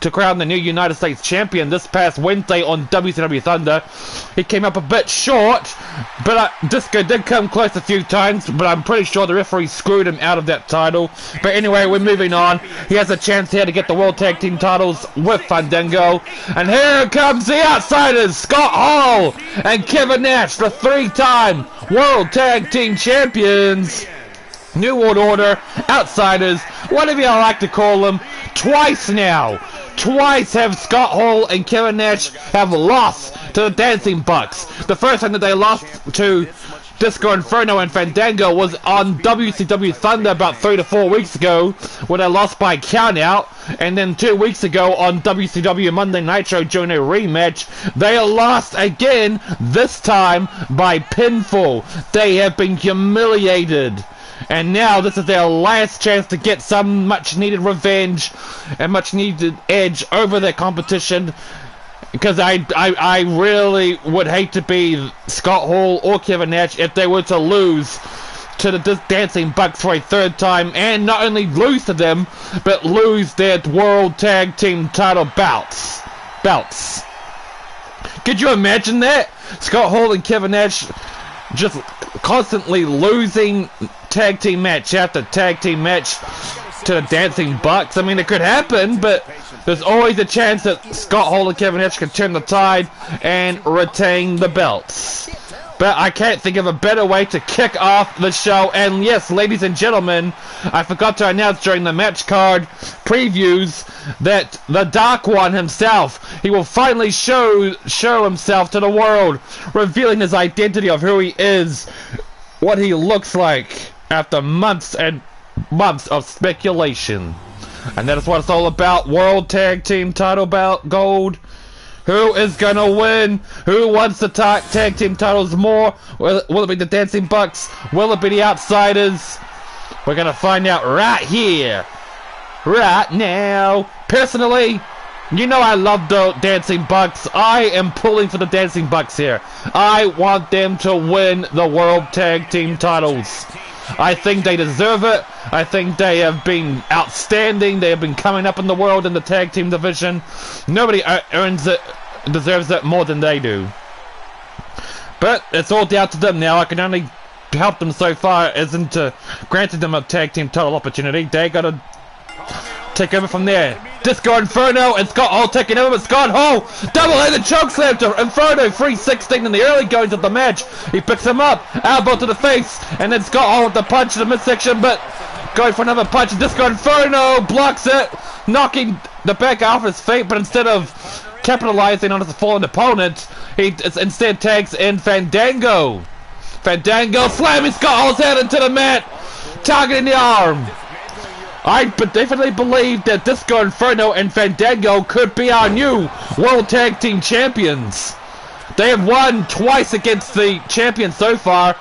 to crown the new United States champion this past Wednesday on WCW Thunder. He came up a bit short, but Disco did come close a few times, but I'm pretty sure the referee screwed him out of that title. But anyway, we're moving on. He has a chance here to get the World Tag Team titles with Fandango. And here comes the Outsiders, Scott Hall and Kevin Nash, the 3-time World Tag Team champions. New World Order, Outsiders, whatever you like to call them. Twice now. Twice have Scott Hall and Kevin Nash have lost to the Dancing Bucks. The first time that they lost to Disco Inferno and Fandango was on WCW Thunder about 3 to 4 weeks ago, when they lost by countout. And then 2 weeks ago on WCW Monday Nitro during a rematch, they lost again, this time by pinfall. They have been humiliated. And now this is their last chance to get some much needed revenge and much needed edge over their competition. Because I really would hate to be Scott Hall or Kevin Nash if they were to lose to the Dancing Bucks for a 3rd time, and not only lose to them, but lose their World Tag Team title bouts. Could you imagine that? Scott Hall and Kevin Nash just constantly losing tag team match after tag team match to the Dancing Bucks. I mean, it could happen, but there's always a chance that Scott Hall and Kevin Nash can turn the tide and retain the belts. But I can't think of a better way to kick off the show. And yes, ladies and gentlemen, I forgot to announce during the match card previews that the Dark One himself, he will finally show himself to the world, revealing his identity of who he is, what he looks like, after months and months of speculation. And that is what it's all about. World Tag Team title bout gold. Who is gonna win? Who wants the tag team titles more? Will it be the Dancing Bucks? Will it be the Outsiders? We're gonna find out right here, right now. Personally, you know I love the Dancing Bucks. I am pulling for the Dancing Bucks here. I want them to win the World Tag Team titles. I think they deserve it. I think they have been outstanding. They have been coming up in the world in the tag team division. Nobody deserves it more than they do. But it's all down to them now. I can only help them so far, isn't granting them a tag team title opportunity. They gotta take over from there. Disco Inferno and Scott Hall taking over, but Scott Hall double-headed chokeslam to Inferno, 316 in the early goings of the match. He picks him up, elbow to the face, and then Scott Hall with the punch in the midsection, but going for another punch. Disco Inferno blocks it, knocking the back off his feet, but instead of capitalizing on his fallen opponent, he instead tags in Fandango. Fandango slamming Scott Hall's head into the mat, targeting the arm. I definitely believe that Disco Inferno and Fandango could be our new World Tag Team Champions. They have won twice against the champions so far.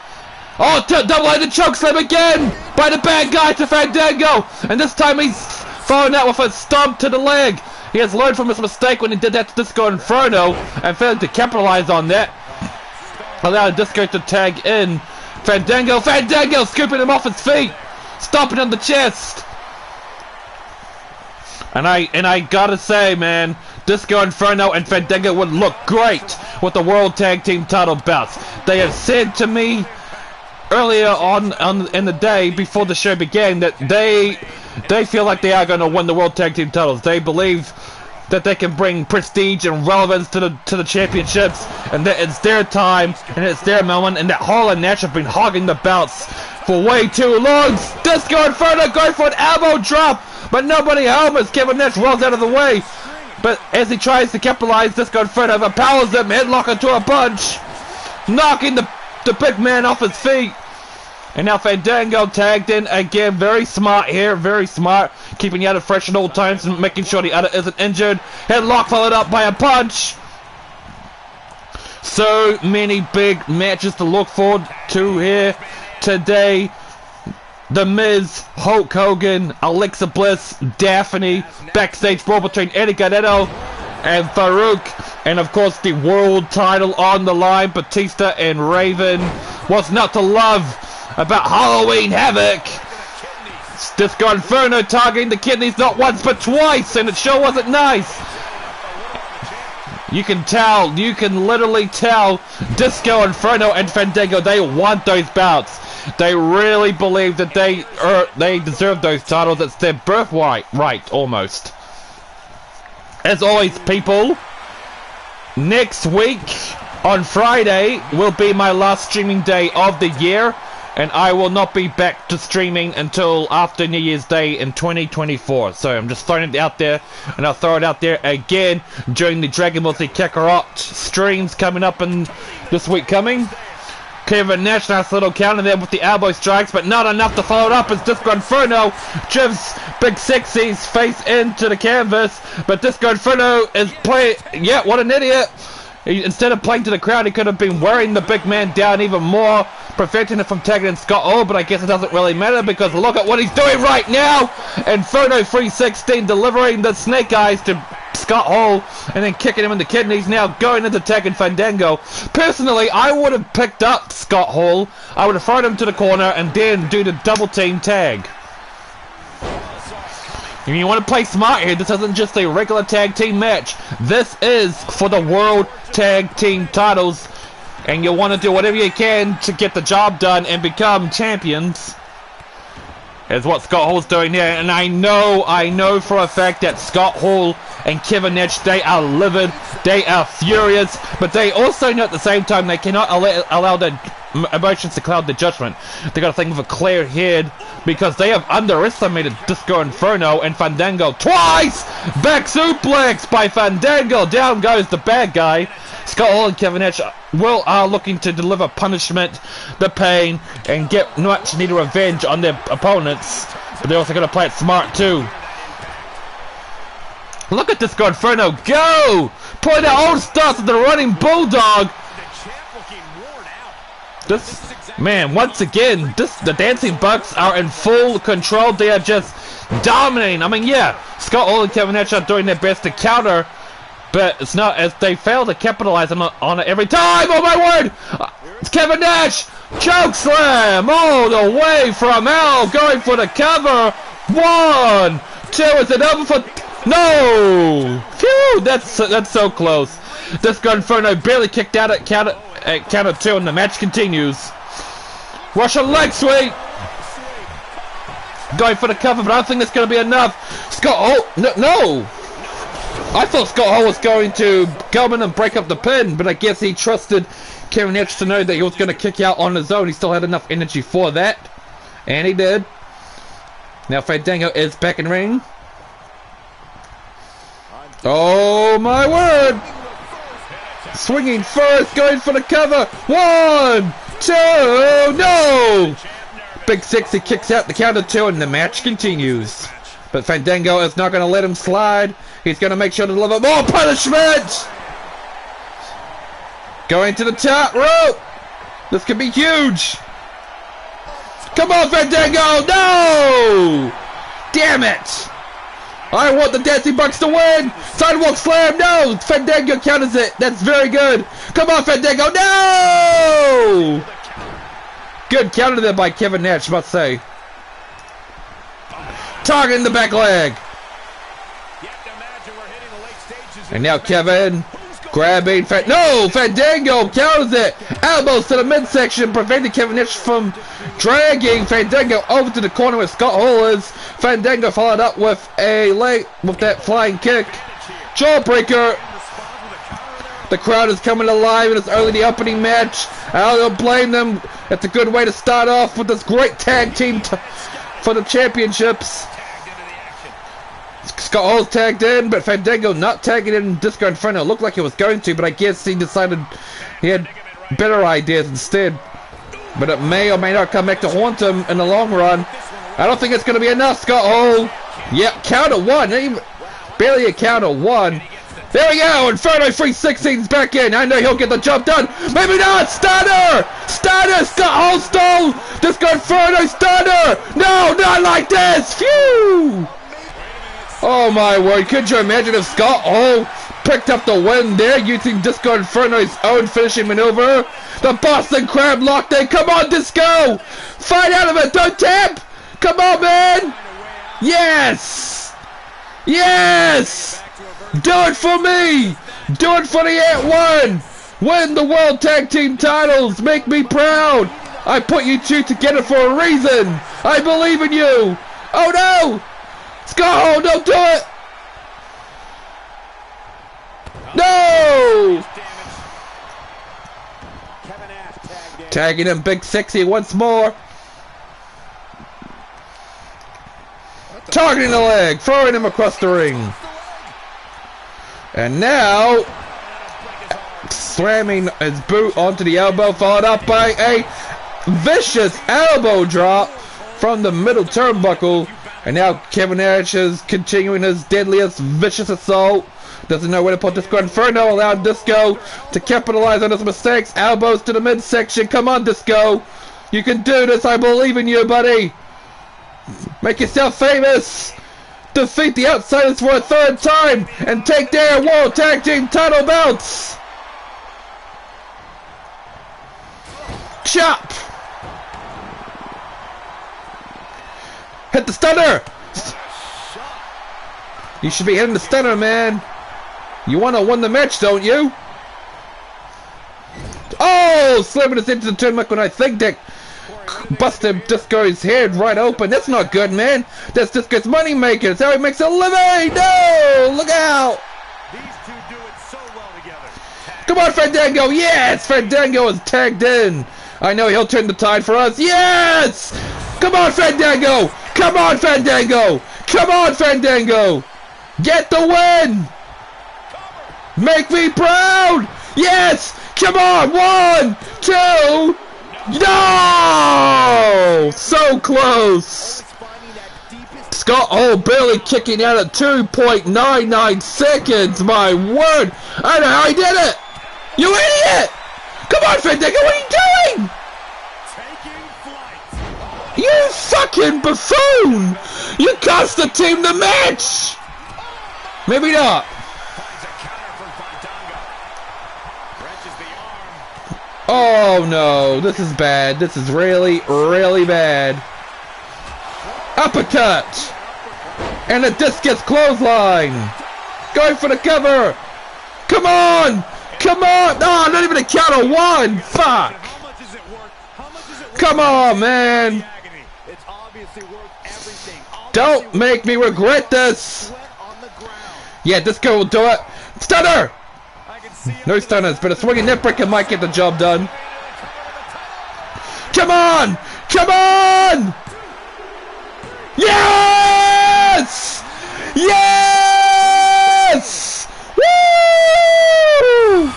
Oh, double-headed chokeslam again by the bad guy to Fandango. And this time he's following that with a stomp to the leg. He has learned from his mistake when he did that to Disco Inferno and failed to capitalize on that. Allowed Disco to tag in Fandango. Fandango scooping him off his feet, stomping on the chest. And I gotta say, man, Disco Inferno and Fandango would look great with the World Tag Team title belts. They have said to me earlier on in the day before the show began that they feel like they are going to win the World Tag Team titles. They believe that they can bring prestige and relevance to the championships, and that it's their time and it's their moment, and that Hall and Nash have been hogging the belts for way too long. Disco Inferno going for an elbow drop, but nobody home as Kevin Nash rolls out of the way. But as he tries to capitalize, Disco Inferno overpowers him, headlock into a punch, knocking the big man off his feet. And now Fandango tagged in again. Very smart here, very smart. Keeping the other fresh at all times and making sure the other isn't injured. Headlock followed up by a punch. So many big matches to look forward to here today. The Miz, Hulk Hogan, Alexa Bliss, Daffney, Backstage Brawl between Eddie Guerrero and Farooq, and of course the world title on the line. Batista and Raven. What's not to love about Halloween Havoc? Disco Inferno targeting the kidneys not once but twice, and it sure wasn't nice. You can literally tell Disco Inferno and Fandango, they want those bouts. They really believe that they deserve those titles. It's their birthright, almost. As always, people, next week on Friday will be my last streaming day of the year, and I will not be back to streaming until after New Year's Day in 2024. So I'm just throwing it out there, and I'll throw it out there again during the Dragon Ball Z Kakarot streams coming up in this week coming. Kevin Nash, nice little counter there with the elbow strikes, but not enough to follow it up as Disco Inferno drives Big Sexy's face into the canvas, but Disco Inferno is playing, yeah, what an idiot. Instead of playing to the crowd, he could have been wearing the big man down even more, preventing it from tagging Scott Hall, but I guess it doesn't really matter because look at what he's doing right now! Inferno 316 delivering the snake eyes to Scott Hall and then kicking him in the kidneys, now going into tagging Fandango. Personally, I would have picked up Scott Hall, I would have thrown him to the corner and then do the double team tag. If you want to play smart here, this isn't just a regular tag team match. This is for the World Tag Team titles, and you want to do whatever you can to get the job done and become champions. Is what Scott Hall's doing here, and I know for a fact that Scott Hall and Kevin Nash, they are livid, they are furious, but they also know at the same time they cannot allow their emotions to cloud their judgment. They got to think with a clear head because they have underestimated Disco Inferno and Fandango twice. Back suplex by Fandango. Down goes the bad guy. Scott Hall and Kevin Nash are looking to deliver punishment, the pain, and get much needed revenge on their opponents. But they're also going to play it smart too. Look at Disco Inferno go! Play the old stuff of the running bulldog. This man, once again, the Dancing Bucks are in full control. They are just dominating. I mean, yeah, Scott Hall and Kevin Nash are doing their best to counter, but it's not as they fail to capitalize on it every time. Oh my word! It's Kevin Nash! Choke slam all the way from hell, going for the cover. 1, 2, is it over for? No! Phew! That's so close. Disco Inferno barely kicked out at counter 2, and the match continues. Russian leg sweep! Going for the cover, but I don't think that's going to be enough. Scott Hall, no! I thought Scott Hall was going to come in and break up the pin, but I guess he trusted Kevin Nash to know that he was going to kick out on his own. He still had enough energy for that, and he did. Now Fandango is back in ring. Oh my word! Swinging first, going for the cover. 1, 2, no! Big Sexy kicks out the counter 2, and the match continues. But Fandango is not going to let him slide. He's going to make sure to deliver more punishment! Going to the top rope! This could be huge! Come on, Fandango! No! Damn it! I want the Dancing Bucks to win! Sidewalk slam! No! Fandango counters it! That's very good! Come on, Fandango! No! Good counter there by Kevin Nash, must say. Targeting the back leg. And now Kevin grabbing Fandango counters it. Elbows to the midsection, preventing Kevin Nash from dragging Fandango over to the corner where Scott Hall is. Fandango followed up with that flying kick. Jawbreaker. The crowd is coming alive, and it's only the opening match. I don't blame them. It's a good way to start off with this great tag team for the championships. Scott Hall's tagged in, but Fandango not tagging in. Disco Inferno looked like he was going to, but I guess he decided he had better ideas instead. But it may or may not come back to haunt him in the long run. I don't think it's going to be enough, Scott Hall. Yep, counter 1. Barely a counter 1. There we go. Inferno 316's back in. I know he'll get the job done. Maybe not. Stunner. Stunner. Scott Hall stole. Disco Inferno stunner. No, not like this. Phew. Oh my word. Could you imagine if Scott Hall picked up the win there using Disco Inferno's own finishing maneuver? The Boston Crab locked in. Come on, Disco. Fight out of it. Don't tap. Come on, man! Yes! Yes! Do it for me! Do it for the @1! Win the World Tag Team titles! Make me proud! I put you two together for a reason! I believe in you! Oh no! Scott, don't do it! No! Tagging him Big Sexy once more. Targeting the leg, throwing him across the ring. And now, slamming his boot onto the elbow, followed up by a vicious elbow drop from the middle turnbuckle. And now Kevin Nash is continuing his deadliest vicious assault. Doesn't know where to put Disco Inferno, allowed Disco to capitalize on his mistakes. Elbows to the midsection. Come on, Disco. You can do this. I believe in you, buddy. Make yourself famous. Defeat the Outsiders for a third time and take their World Tag Team title belts. Chop. Hit the stunner. You should be hitting the stunner, man. You want to win the match, don't you? Oh, slamming us into the turnbuckle, and I think that busted Disco's head right open. That's not good, man. That's Disco's money maker. That's how he makes a living. No, look out. These two do it so well together. Come on, Fandango. Yes, Fandango is tagged in. I know he'll turn the tide for us. Yes. Come on, Fandango. Come on, Fandango. Come on, Fandango. Get the win. Make me proud. Yes. Come on. 1, 2. No! So close. Scott Hall barely kicking out at 2.99 seconds. My word. I don't know how he did it. You idiot. Come on, Fandango. What are you doing? You fucking buffoon. You cost the team the match. Maybe not. Oh no, this is bad. This is really, really bad. Uppercut! And the discus clothesline! Going for the cover! Come on! Come on! No, not even a count of 1! Fuck! Come on, man! Don't make me regret this! Yeah, Disco will do it! Stunner! No stunners, but a swinging neckbreaker might get the job done. Come on! Come on! Yes! Yes! Woo!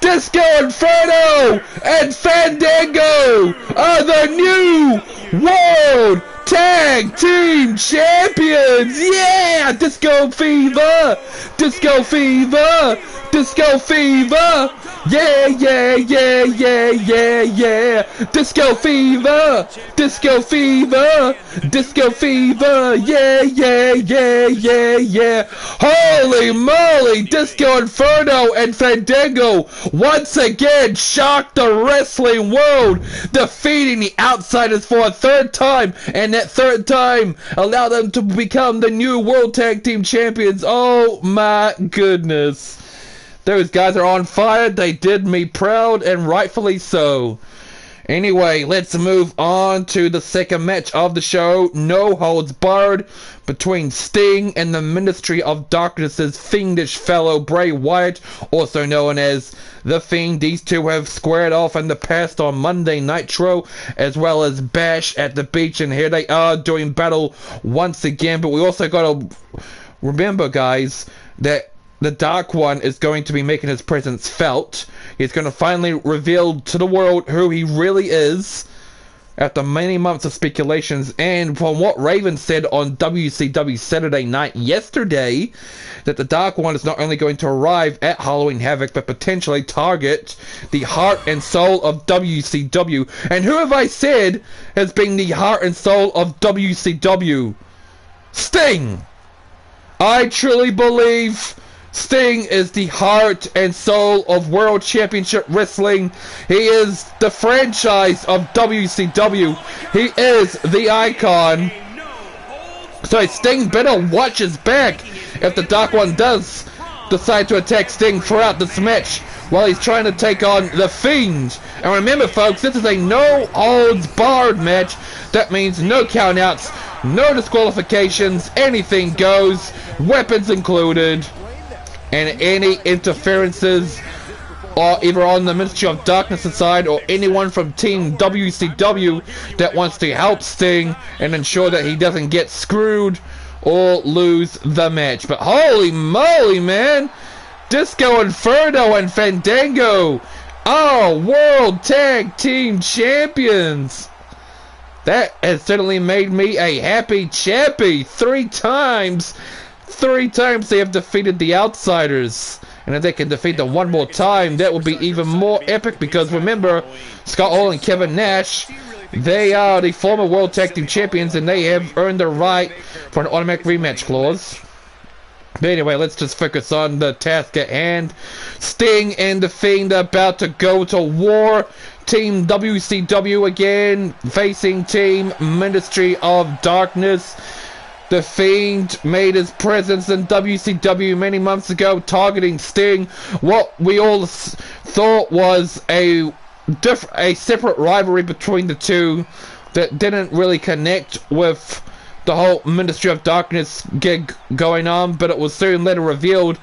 Disco Inferno and Fandango are the new World Tag Team Champions! Yeah! Disco Fever! Disco Fever! Disco Fever! Yeah, yeah, yeah, yeah, yeah, yeah! Disco Fever! Disco Fever! Disco Fever! Yeah, yeah, yeah, yeah, yeah! Holy moly! Disco Inferno and Fandango once again shocked the wrestling world, defeating the Outsiders for a third time, and that third time allowed them to become the new World Tag Team Champions. Oh my goodness. Those guys are on fire. They did me proud, and rightfully so. Anyway, let's move on to the second match of the show. No holds barred between Sting and the Ministry of Darkness's fiendish fellow Bray Wyatt, also known as The Fiend. These two have squared off in the past on Monday Nitro, as well as Bash at the Beach, and here they are doing battle once again. But we also got to remember, guys, that the Dark One is going to be making his presence felt. He's going to finally reveal to the world who he really is after many months of speculations. And from what Raven said on WCW Saturday Night yesterday, that the Dark One is not only going to arrive at Halloween Havoc, but potentially target the heart and soul of WCW. And who have I said has been the heart and soul of WCW? Sting! I truly believe Sting is the heart and soul of World Championship Wrestling. He is the franchise of WCW. He is the icon. So Sting better watch his back if the Dark One does decide to attack Sting throughout this match while he's trying to take on the Fiend. And remember, folks, this is a no-holds-barred match. That means no countouts, no disqualifications, anything goes, weapons included. And any interferences are either on the Ministry of Darkness side or anyone from Team WCW that wants to help Sting and ensure that he doesn't get screwed or lose the match. But holy moly, man! Disco Inferno and Fandango are World Tag Team Champions! That has certainly made me a happy chappy. 3 times they have defeated the Outsiders. And if they can defeat them one more time, that will be even more epic, because remember, Scott Hall and Kevin Nash, they are the former World Tag Team Champions, and they have earned the right for an automatic rematch clause. But anyway, let's just focus on the task at hand. Sting and the Fiend are about to go to war. Team WCW again facing Team Ministry of Darkness. The Fiend made his presence in WCW many months ago, targeting Sting. What we all thought was a separate rivalry between the two that didn't really connect with the whole Ministry of Darkness gig going on, but it was soon later revealed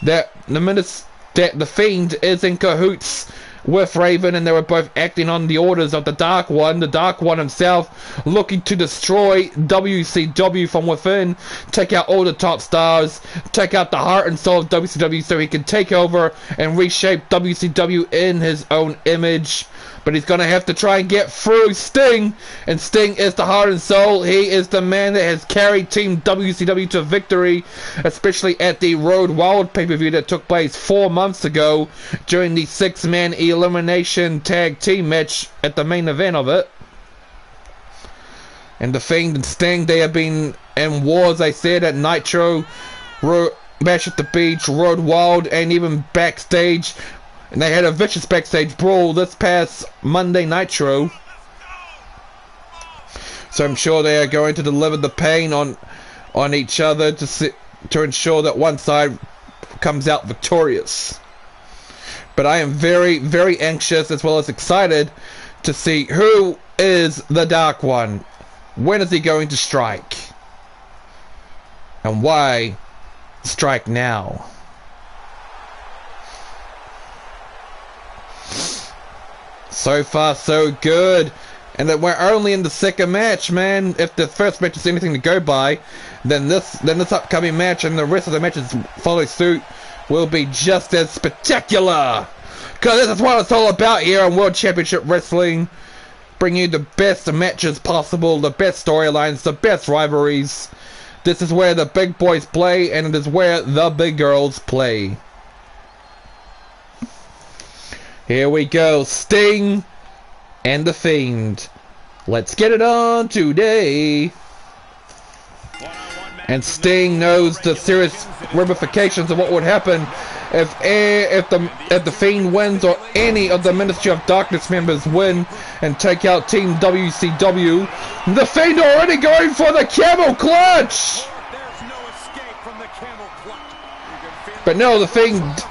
that the Fiend is in cahoots with Raven, and they were both acting on the orders of the Dark One. The Dark One himself looking to destroy WCW from within, take out all the top stars, take out the heart and soul of WCW so he can take over and reshape WCW in his own image. But he's gonna have to try and get through Sting, and Sting is the heart and soul. He is the man that has carried Team WCW to victory, especially at the Road Wild pay-per-view that took place 4 months ago during the 6-man elimination tag team match at the main event of it. And the Fiend and Sting, they have been in wars, I said, at Nitro, Bash at the Beach, Road Wild, and even backstage. And they had a vicious backstage brawl this past Monday Nitro. So I'm sure they are going to deliver the pain on each other to ensure that one side comes out victorious. But I am very, very anxious as well as excited to see who is the Dark One. When is he going to strike? And why strike now? So far, so good. And that we're only in the second match, man. If the first match is anything to go by, then this upcoming match and the rest of the matches follow suit will be just as spectacular. Because this is what it's all about here on World Championship Wrestling. Bring you the best matches possible, the best storylines, the best rivalries. This is where the big boys play, and it is where the big girls play. Here we go, Sting and the Fiend. Let's get it on today. And Sting knows the serious ramifications of what would happen if the Fiend wins or any of the Ministry of Darkness members win and take out Team WCW. The Fiend already going for the camel clutch. But no, the Fiend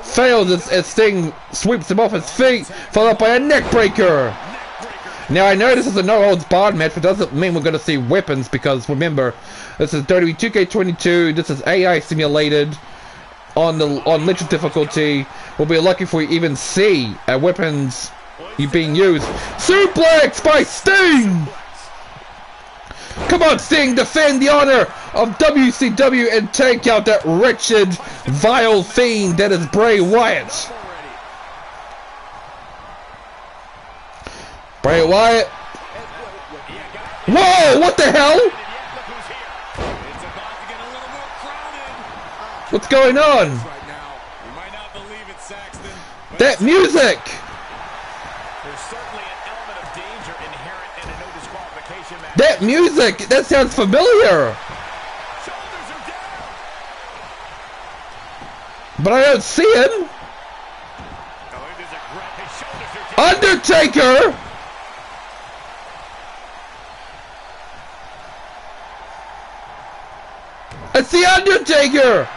fails as Sting sweeps him off his feet, followed by a neck breaker. Now I know this is a no-holds-barred match, but doesn't mean we're going to see weapons, because remember, this is WWE 2K22, this is AI simulated on legend difficulty. We'll be lucky if we even see weapons being used. Suplex by Sting! Come on, Sting, defend the honor of WCW and take out that wretched, vile Fiend that is Bray Wyatt. Bray Wyatt. Whoa, what the hell? What's going on? That music! That music! That sounds familiar! but I don't see him. Undertaker! It's the Undertaker!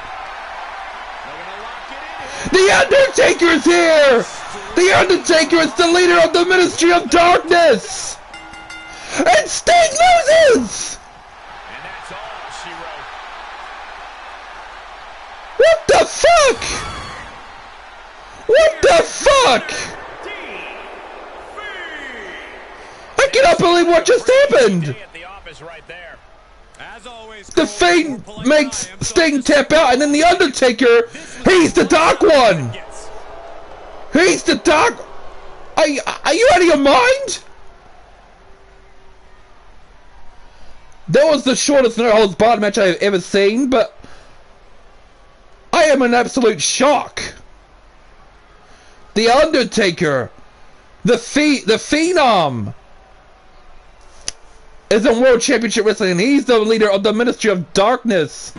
The Undertaker's here! The Undertaker is the leader of the Ministry of Darkness! And Sting loses! And that's all she wrote. What the fuck? What the fuck? I cannot believe what just happened! The Fiend makes Sting tap out, and then the Undertaker, he's the dark one! He's the dark... Are you out of your mind? That was the shortest no-holds-barred match I have ever seen, but I am in absolute shock. The Undertaker, the Phenom, is in World Championship Wrestling, and he's the leader of the Ministry of Darkness.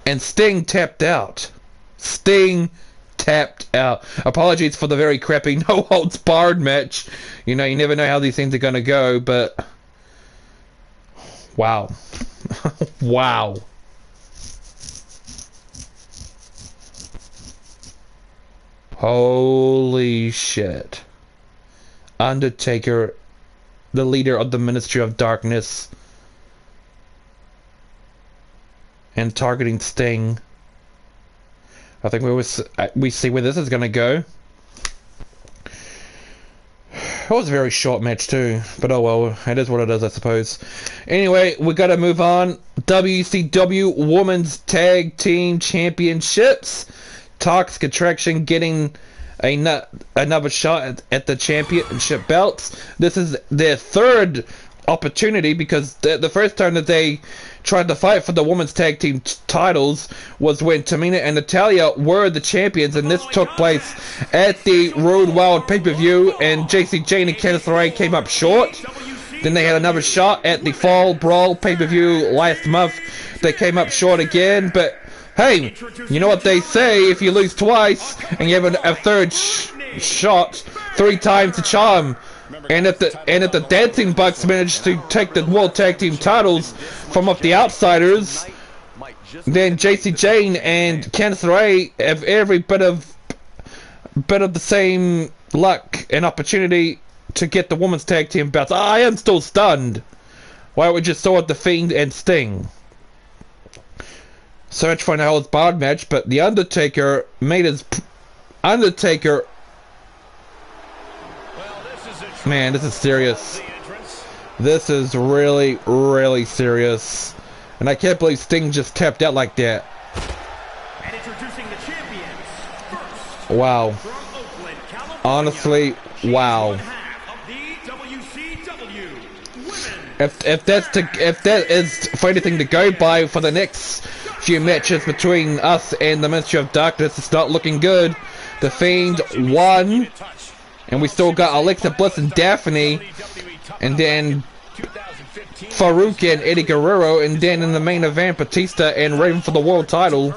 And Sting tapped out. Sting tapped out. Apologies for the very crappy no-holds-barred match. You know, you never know how these things are going to go, but... Wow. Wow. Holy shit. Undertaker, the leader of the Ministry of Darkness, and targeting Sting. I think we see where this is going to go. It was a very short match too, but oh well, it is what it is, I suppose. Anyway, we got to move on. WCW Women's Tag Team Championships. Toxic Attraction getting another shot at the championship belts. This is their third opportunity, because the first time that they tried to fight for the women's tag team titles was when Tamina and Natalya were the champions, and this took place at the Road Wild pay-per-view, and JC Jane and Candice LeRae came up short. Then they had another shot at the Fall Brawl pay-per-view last month. They came up short again, but hey, you know what they say, if you lose twice and you have a third shot, 3 times the charm. And if the Dancing Bucks managed to take the World Tag Team titles from off the Outsiders, then JC Jane and Candice LeRae have every bit of the same luck and opportunity to get the Women's Tag Team belts. I am still stunned why we just saw it, the Fiend and Sting. Search for an no-holds-barred match, but the Undertaker made his... Man, this is serious. This is really, really serious. And I can't believe Sting just tapped out like that. And introducing the champions first. Wow. From Oakland, California, Honestly, wow. of the WCW If that is for anything to go by for the next few matches between us and the Ministry of Darkness, it's not looking good. The Fiend won, and we still got Alexa Bliss and Daffney, and then Farooq and Eddie Guerrero, and then in the main event, Batista and Raven for the world title.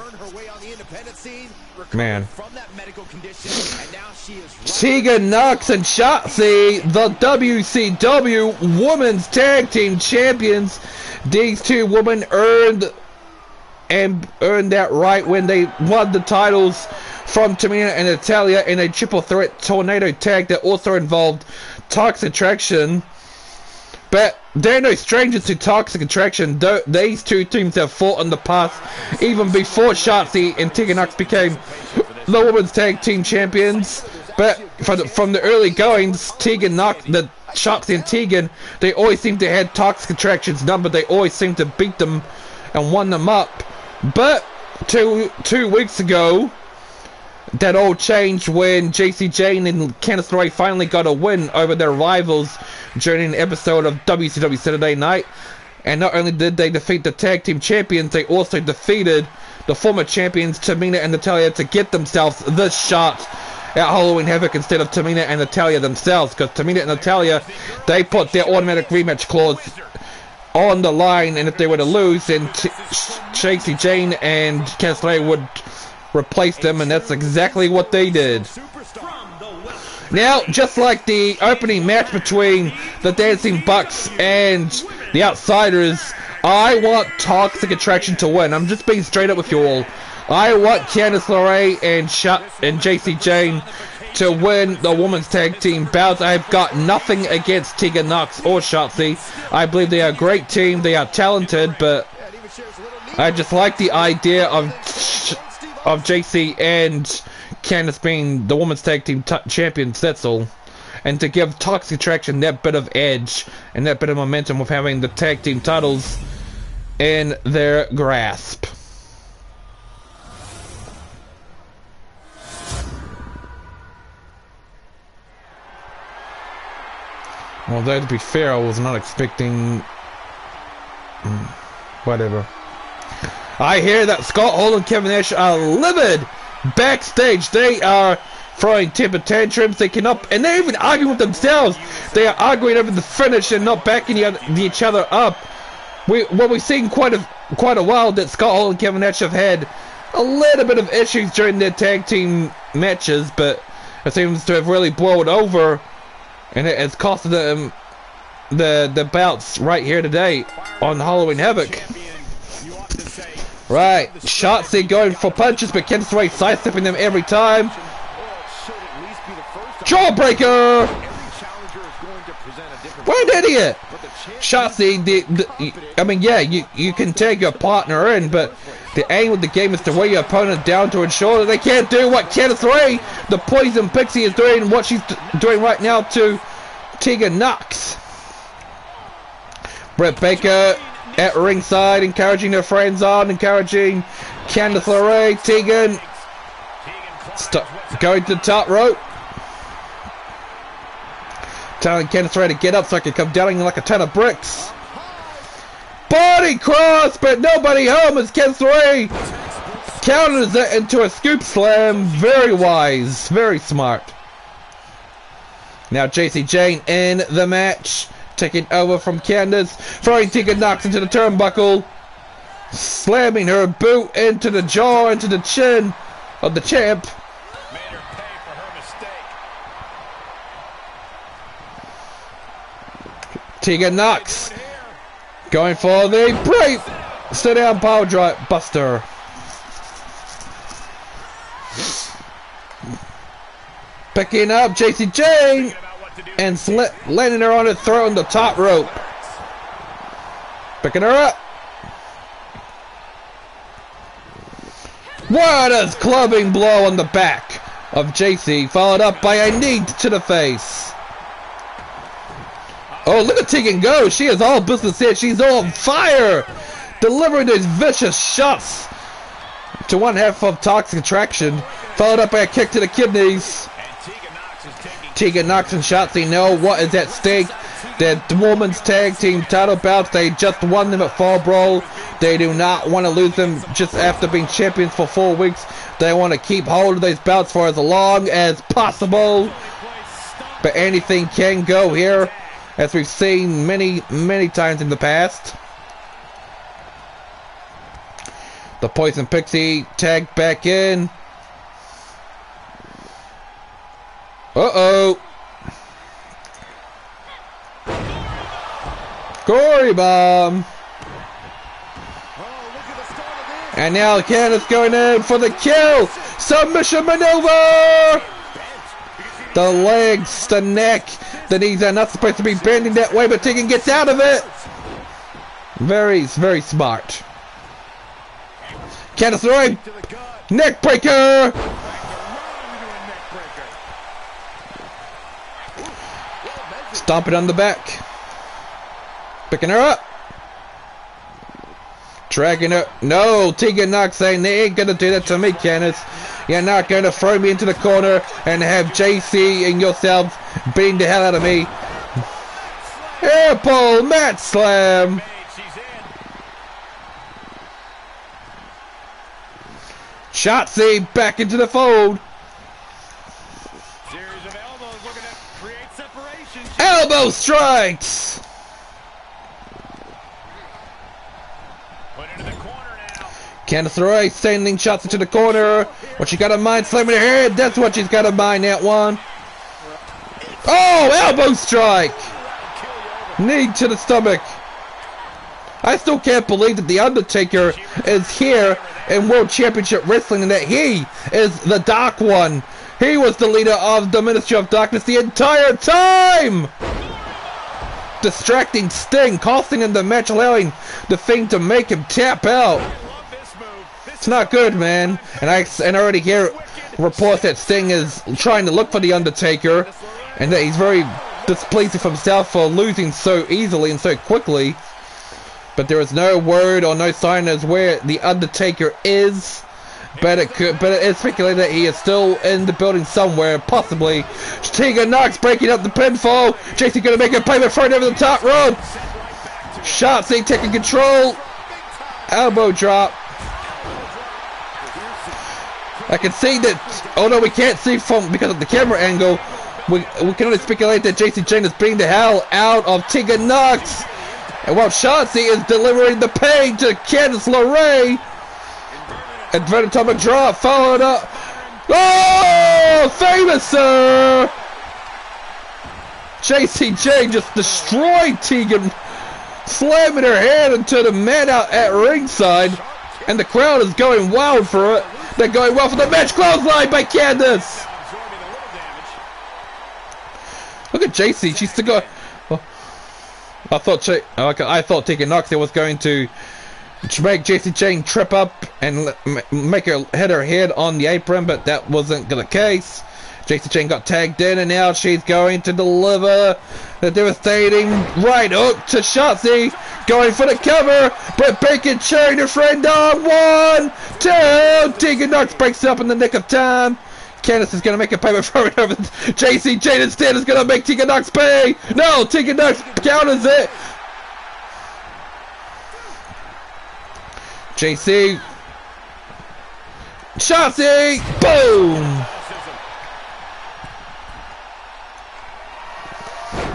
Man. Tegan, Knox, and Shotzi, the WCW Women's Tag Team Champions. These two women earned that right when they won the titles from Tamina and Natalya in a triple threat tornado tag that also involved Toxic Attraction. But they're no strangers to Toxic Attraction. These two teams have fought in the past, even before Shotzi and Tegan Knox became the Women's Tag Team Champions. But from the early goings, Tegan Knox, the Shotzi and Tegan, they always seem to have Toxic Attraction's number. They always seem to beat them and won them up. But two weeks ago, that all changed when JC Jane and Candice LeRae finally got a win over their rivals during an episode of WCW Saturday Night. And not only did they defeat the tag team champions, they also defeated the former champions Tamina and Natalya to get themselves the shot at Halloween Havoc instead of Tamina and Natalya themselves, because Tamina and Natalya, they put their automatic rematch clause on the line, and if they were to lose, then Shayna Jane and Candice LeRae would replace them, and that's exactly what they did. Now, just like the opening match between the Dancing Bucks and the Outsiders, I want Toxic Attraction to win. I'm just being straight up with you all. I want Candice LeRae and Jacy Jayne to win the women's tag team bouts. I've got nothing against Tegan Nox or Shotzi. I believe they are a great team. They are talented, but I just like the idea of JC and Candice being the women's tag team champions, that's all. And to give Toxic Attraction that bit of edge and that bit of momentum with having the tag team titles in their grasp. Although, to be fair, I was not expecting... whatever. I hear that Scott Hall and Kevin Nash are livid backstage. They are throwing temper tantrums. They cannot... and they're even arguing with themselves. They are arguing over the finish and not backing each other up. We've seen quite a while that Scott Hall and Kevin Nash have had a little bit of issues during their tag team matches, but it seems to have really blown over. And it has costed them the bouts right here today on Halloween Havoc. Right, Shotzi going for punches, but Candice LeRae sidestepping them every time. Jawbreaker! What an idiot! Shotzi, I mean, yeah, you can take your partner in, but the aim of the game is to wear your opponent down to ensure that they can't do what Candice LeRae, the Poison Pixie, is doing, what she's doing right now to Tegan Nox. Britt Baker at ringside, encouraging her friends on, encouraging Candice LeRae. Tegan going to the top rope, telling Candice LeRae to get up so I can come down like a ton of bricks. Body cross, but nobody home as Candice LeRae counters it into a scoop slam. Very wise, very smart. Now Jacy Jayne in the match, taking over from Candice, throwing Tegan Nox into the turnbuckle, slamming her boot into the jaw, into the chin of the champ. Made her pay for her mistake. Tegan Nox going for the brave sit down power drive buster. Picking up Jacy Jayne and landing her on her throat on the top rope. Picking her up. What a clubbing blow on the back of Jacy, followed up by a knee to the face. Oh, look at Tegan go. She is all business here. She's on fire, delivering these vicious shots to one half of Toxic Attraction, followed up by a kick to the kidneys. Tegan Nox and Shotzi know what is at stake. The women's tag team title bouts, they just won them at Fall Brawl. They do not want to lose them just after being champions for 4 weeks. They want to keep hold of those bouts for as long as possible. But anything can go here, as we've seen many, many times in the past. The Poison Pixie tagged back in. Uh-oh. Gory bomb. And now Candice going in for the kill. Submission maneuver. The legs, the neck, the knees are not supposed to be bending that way, but Tegan gets out of it. Very, very smart. Candice LeRae, neck breaker. Stomping on the back. Picking her up. Dragging her. No, Tegan Nox saying they ain't gonna do that to me, Candice. You're not gonna throw me into the corner and have JC and yourself beating the hell out of me. Air pull, mat slam. Shotzi back into the fold. Elbow strikes. Candice LeRae sending shots into the corner. What she got in mind? Slamming her head. That's what she's got in mind, that one. Oh, elbow strike. Knee to the stomach. I still can't believe that The Undertaker is here in World Championship Wrestling and that he is the Dark One. He was the leader of the Ministry of Darkness the entire time. Distracting Sting, costing him the match, allowing the Fiend to make him tap out. It's not good, man. And I already hear reports that Sting is trying to look for The Undertaker and that he's very displeased with himself for losing so easily and so quickly. But there is no word or no sign as where The Undertaker is. But it is speculated that he is still in the building somewhere, possibly. Tegan Knox breaking up the pinfall. JC gonna make a payment for it over the top rope. Shotzi taking control. Elbow drop. I can see that, although we can't see from because of the camera angle, we can only speculate that JC Jane is beating the hell out of Tegan Knox. And while Shotzi is delivering the pain to Candice LeRae. Inverted atomic drop, followed up. Oh, famous, sir! JC Jane just destroyed Tegan, slamming her head into the mat out at ringside. And the crowd is going wild for it. They're going well for the match. Clothesline by Candice. Look at JC. She's still going. Oh. I thought Tegan Knox was going to make JC Jane trip up and make her hit her head on the apron, but that wasn't the case. JC Jane got tagged in, and now she's going to deliver the devastating right hook to Shotzi. Going for the cover. Britt Baker cheering her friend on. 1, 2. Tegan Knox breaks up in the nick of time. Candice is going to make a payment for it over. JC Jane instead is going to make Tegan Knox pay. No, Tegan Knox counters it. JC. Shotzi. Boom.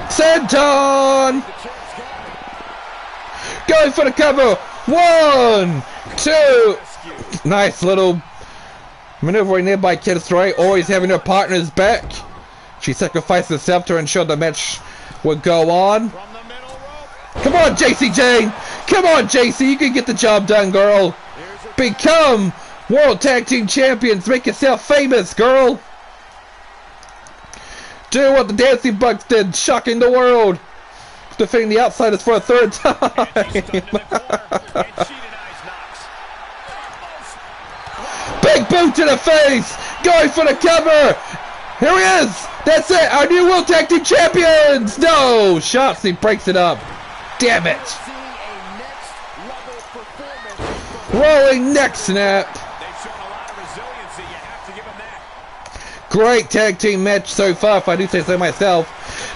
Senton. Going for the cover. 1, 2. Nice little maneuvering there by Candice LeRae, always having her partner's back. She sacrificed herself to ensure the match would go on. Come on, JC Jane. Come on, JC. You can get the job done, girl. Become World Tag Team Champions. Make yourself famous, girl. Do what the Dancing Bucks did, shocking the world. Defeating the Outsiders for a 3rd time. Big boot to the face. Going for the cover. Here he is. That's it. Our new World Tag Team Champions. No. Shotzi breaks it up. Damn it. Rolling neck snap. Great tag team match so far, if I do say so myself.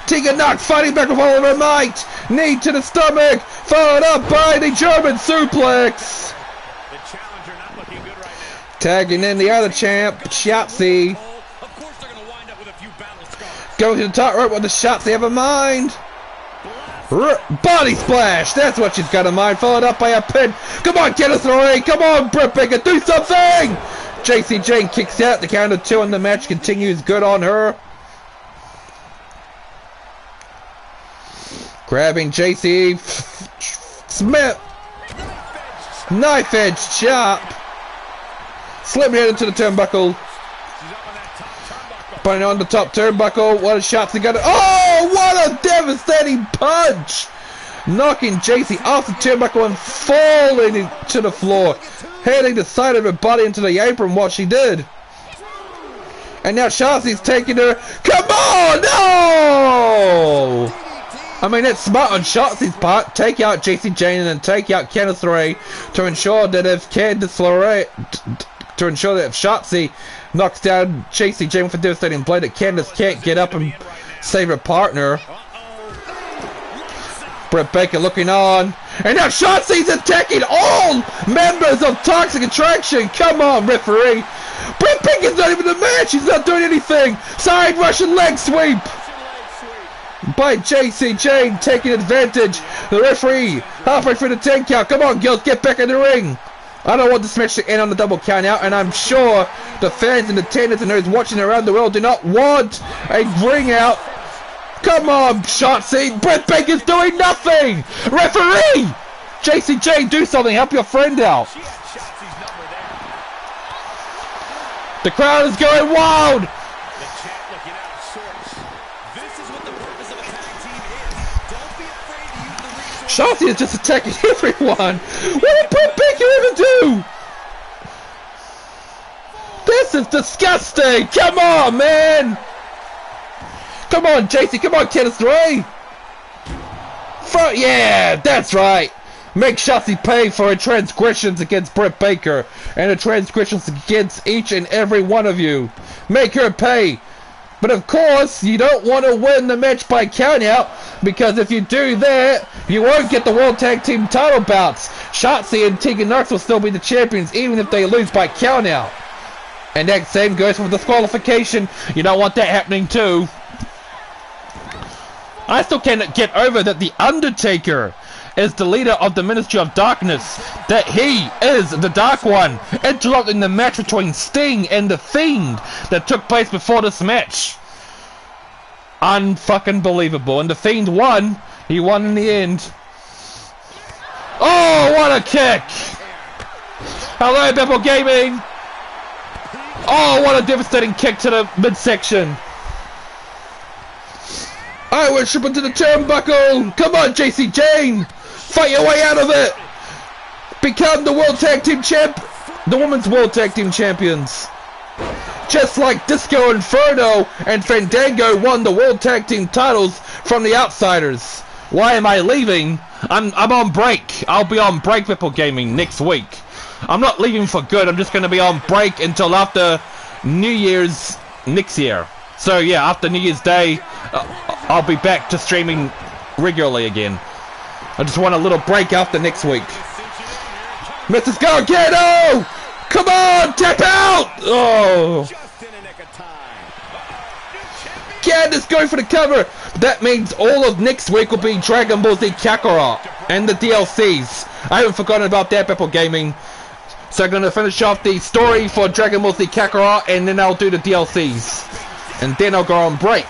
Tegan Knox fighting back with all of her might. Knee to the stomach. Followed up by the German suplex. Tagging in the other champ, Shotzi. Going to the top rope with the Shotzi have a mind. Body splash. That's what she's got in mind. Followed up by a pin. Come on, Candice LeRae. Come on, Britt Baker. Do something. JC Jane kicks out. The count of 2 and the match continues. Good on her. Grabbing JC. Smith. Knife edge chop. Slipping it into the turnbuckle. Putting on the top turnbuckle. What a shot to get it. Oh, what a devastating punch. Knocking JC off the turnbuckle and falling to the floor. Hitting the side of her body into the apron, what she did. And now Shotzi's taking her. Come on, no! I mean, it's smart on Shotzi's part. Take out JC Jane and then take out Candice LeRae to ensure that if Shotzi knocks down JC Jane with a devastating blade, that Candice can't get up and save her partner. Britt Baker looking on. And now Shotzi's attacking all members of Toxic Attraction. Come on, referee. Britt Baker's not even in the match. He's not doing anything. Side Russian leg sweep by JC Jane, taking advantage. The referee halfway through the 10 count. Come on, girls, get back in the ring. I don't want this match to end on the double count out, and I'm sure the fans and attendants and those watching around the world do not want a ring out. Come on, Shotzi. Bret Baker's doing nothing. Referee! JCJ, do something. Help your friend out. The crowd is going wild. Shotzi is just attacking everyone. What did Bret Baker even do? This is disgusting. Come on, man. Come on, JC. Come on, Candice LeRae. Yeah, that's right. Make Shotzi pay for her transgressions against Bret Baker and her transgressions against each and every one of you. Make her pay. But of course, you don't want to win the match by countout, because if you do that, you won't get the World Tag Team title bouts. Shotzi and Tegan will still be the champions, even if they lose by countout. And that same goes for disqualification. You don't want that happening too. I still cannot get over that The Undertaker is the leader of the Ministry of Darkness, that he is the Dark One, interrupting the match between Sting and the Fiend that took place before this match. Unfucking believable. And the Fiend won. He won in the end. Oh, what a kick! Hello, Bevel Gaming! Oh, what a devastating kick to the midsection. I worship into the turnbuckle. Come on, JC Jane. Fight your way out of it. Become the World Tag Team the Women's World Tag Team Champions. Just like Disco Inferno and Fandango won the World Tag Team titles from the Outsiders. Why am I leaving? I'm on break. I'll be on break, Ripple Gaming, next week. I'm not leaving for good. I'm just going to be on break until after New Year's next year. So yeah, after New Year's Day, I'll be back to streaming regularly again. I just want a little break after next week. Mrs. Gargano! Come on, tap out! Oh. Candice going for the cover. That means all of next week will be Dragon Ball Z Kakarot and the DLCs. I haven't forgotten about that, Apple Gaming. So I'm going to finish off the story for Dragon Ball Z Kakarot, and then I'll do the DLCs. And then I'll go on break.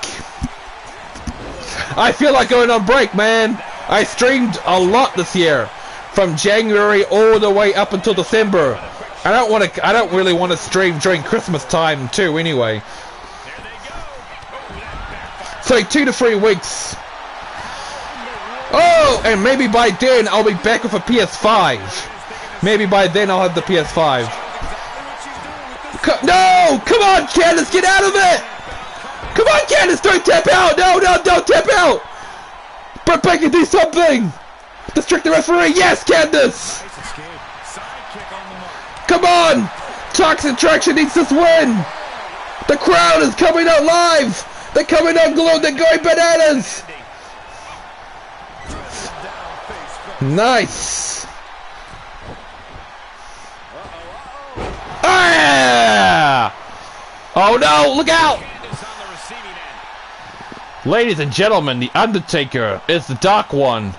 I feel like going on break, man. I streamed a lot this year, from January all the way up until December. I don't really want to stream during Christmas time too, anyway. So 2 to 3 weeks. Oh, and maybe by then I'll be back with a PS5. Maybe by then I'll have the PS5. No! Come on, Candice, get out of it! Come on, Candice, don't tap out! No, don't tap out! Bret Baker, do something! Distract the referee! Yes, Candice! Come on! Toxic Attraction needs this win! The crowd is coming out live! They're coming out glued, they're going bananas! Nice! Ah! Oh no, look out! Ladies and gentlemen, The Undertaker is the Dark One.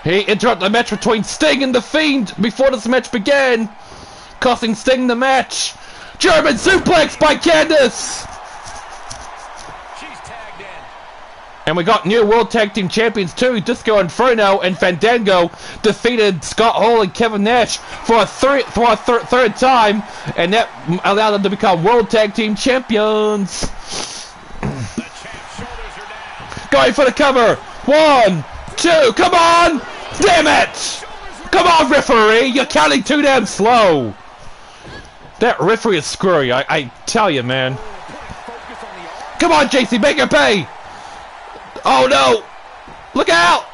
He interrupted the match between Sting and The Fiend before this match began, costing Sting the match. German suplex by Candice! And we got new World Tag Team Champions too. Disco Inferno and Fandango defeated Scott Hall and Kevin Nash for a third time, and that allowed them to become World Tag Team Champions. Going for the cover. 1, 2, come on! Damn it! Come on, referee! You're counting too damn slow. That referee is screwy, I tell you, man. Come on, JC, make it pay! Oh no! Look out!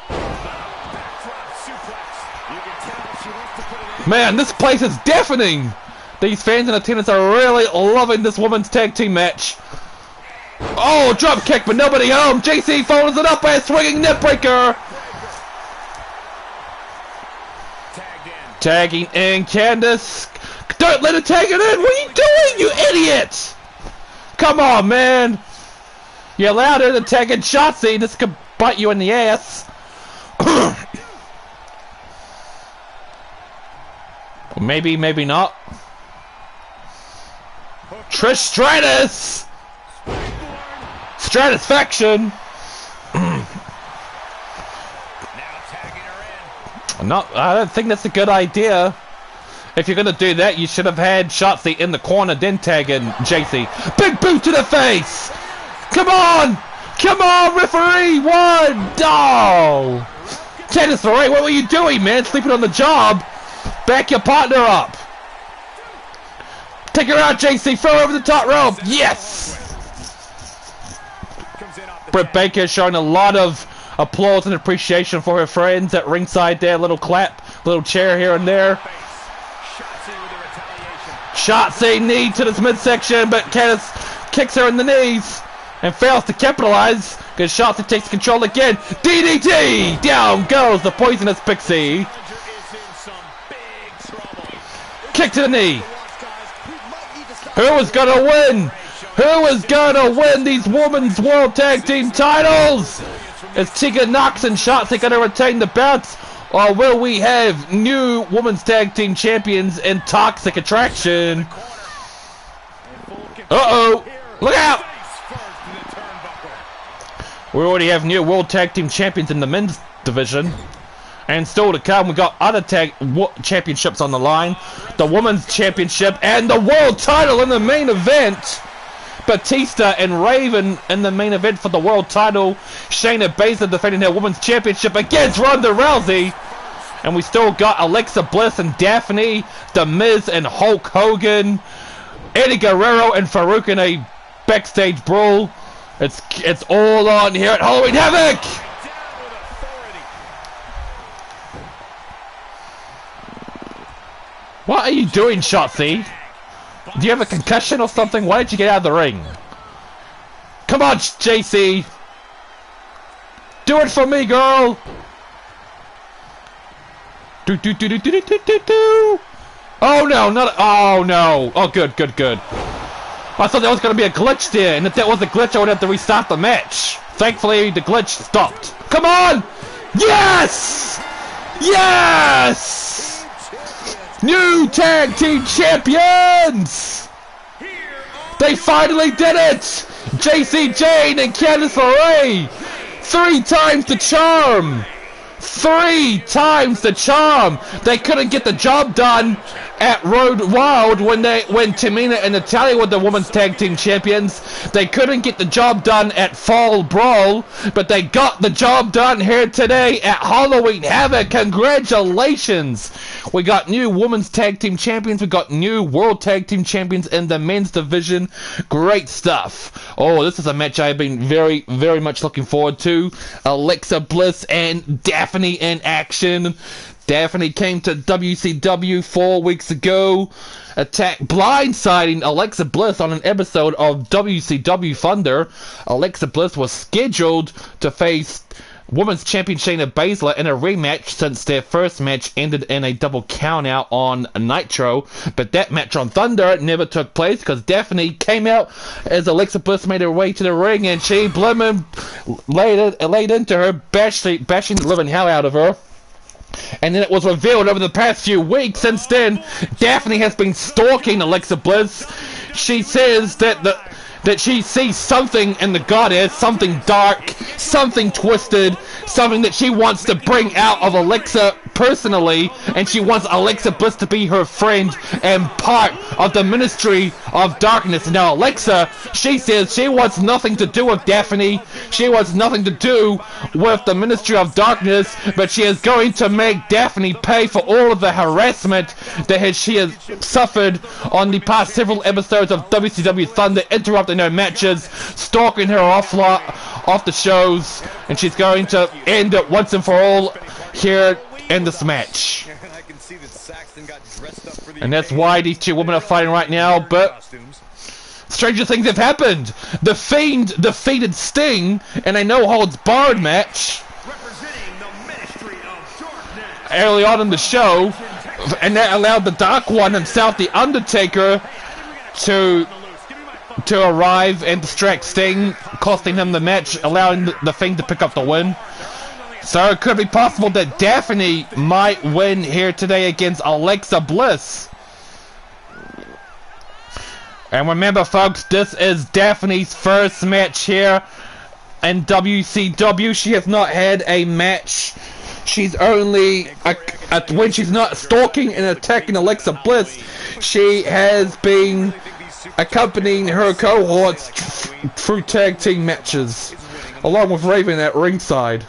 Man, this place is deafening! These fans in attendance are really loving this women's tag team match. Oh, drop kick, but nobody home. JC follows it up by a swinging neckbreaker. Tagging in, Candice. Don't let it tag it in. What are you doing, you idiot? Come on, man. You allowed her to tag in Shotzi. This could bite you in the ass. Maybe, maybe not. Trish Stratus! Stratisfaction! No, I don't think that's a good idea. If you're gonna do that, you should have had Shotzi in the corner, then tag in JC. Big boot to the face! Come on! Come on, referee! One! Oh! Candice LeRae, what were you doing, man? Sleeping on the job? Back your partner up! Take her out, JC! Throw her over the top rope! Yes! Britt Baker showing a lot of applause and appreciation for her friends at ringside there. Little clap, little chair here and there. Shotzi knee to this midsection, but Candice kicks her in the knees and fails to capitalize because Shotzi takes control again. DDT! Down goes the poisonous pixie. Kick to the knee. Who is gonna win? Who is gonna win these women's world tag team titles? Is Tegan Knox and Shotzi gonna retain the belts? Or will we have new women's tag team champions in Toxic Attraction? Uh-oh! Look out! We already have new world tag team champions in the men's division. And still to come, we got other tag championships on the line. The women's championship and the world title in the main event. Batista and Raven in the main event for the world title. Shayna Baszler defending her women's championship against Ronda Rousey. And we still got Alexa Bliss and Daffney, The Miz and Hulk Hogan, Eddie Guerrero and Farooq in a backstage brawl. It's all on here at Halloween Havoc. What are you doing, Shotzi? Do you have a concussion or something? Why did you get out of the ring? Come on, JC! Do it for me, girl! Oh no, not. Oh no! Oh, good. I thought there was gonna be a glitch there, and if that was a glitch, I would have to restart the match. Thankfully, the glitch stopped. Come on! Yes! Yes! New tag team champions! They finally did it! JC Jane and Candice LeRae! 3 times the charm! 3 times the charm! They couldn't get the job done at Road Wild when Tamina and Natalya were the women's tag team champions. They couldn't get the job done at Fall Brawl, but they got the job done here today at Halloween Havoc. Congratulations! We got new women's tag team champions. We got new world tag team champions in the men's division. Great stuff. Oh, this is a match I've been very, very much looking forward to. Alexa Bliss and Daffney in action. Daffney came to WCW 4 weeks ago, blindsiding Alexa Bliss on an episode of WCW Thunder. Alexa Bliss was scheduled to face Women's Champion Shayna Baszler in a rematch since their first match ended in a double countout on Nitro, but that match on Thunder never took place because Daffney came out as Alexa Bliss made her way to the ring and she blimmin' laid into her, bashing the living hell out of her. And then it was revealed over the past few weeks since then, Daffney has been stalking Alexa Bliss. She says that she sees something in the goddess, something dark, something twisted, something that she wants to bring out of Alexa personally, and she wants Alexa Bliss to be her friend and part of the Ministry of Darkness. Now Alexa, she says she wants nothing to do with Daffney, she wants nothing to do with the Ministry of Darkness, but she is going to make Daffney pay for all of the harassment that she has suffered on the past several episodes of WCW Thunder, interrupting her matches, stalking her off the shows, and she's going to end it once and for all here in this match. And that's why these two women are fighting right now, but stranger things have happened. The Fiend defeated Sting in a no-holds-barred match early on in the show, and that allowed the Dark One himself, The Undertaker, to arrive and distract Sting, costing him the match, allowing the Fiend to pick up the win. So it could be possible that Daffney might win here today against Alexa Bliss. And remember, folks, this is Daffney's first match here in WCW. She has not had a match. She's only, when she's not stalking and attacking Alexa Bliss, she has been accompanying her cohorts through tag team matches, along with Raven at ringside.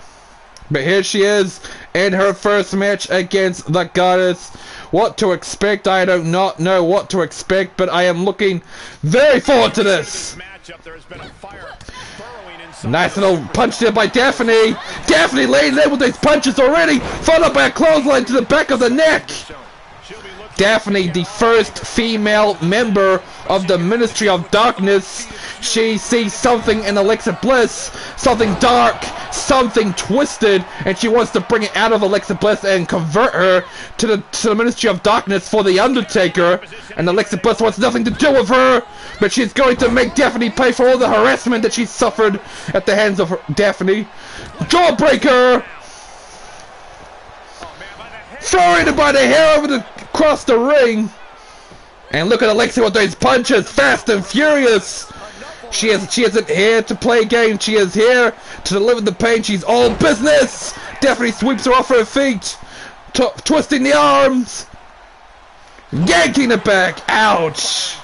But here she is in her first match against the Goddess. What to expect? I do not know what to expect, but I am looking very forward to this. Nice little punch there by Daffney. Daffney laying there with these punches already, followed by a clothesline to the back of the neck. Daffney, the first female member of the Ministry of Darkness. She sees something in Alexa Bliss, something dark, something twisted, and she wants to bring it out of Alexa Bliss and convert her to the Ministry of Darkness for the Undertaker. And Alexa Bliss wants nothing to do with her, but she's going to make Daffney pay for all the harassment that she suffered at the hands of Daffney. Jawbreaker! Throwing it by the hair across the ring. And look at Alexa with those punches, fast and furious. She isn't here to play games. She is here to deliver the pain. She's all business. Daffney sweeps her off her feet, twisting the arms, yanking it back. Ouch.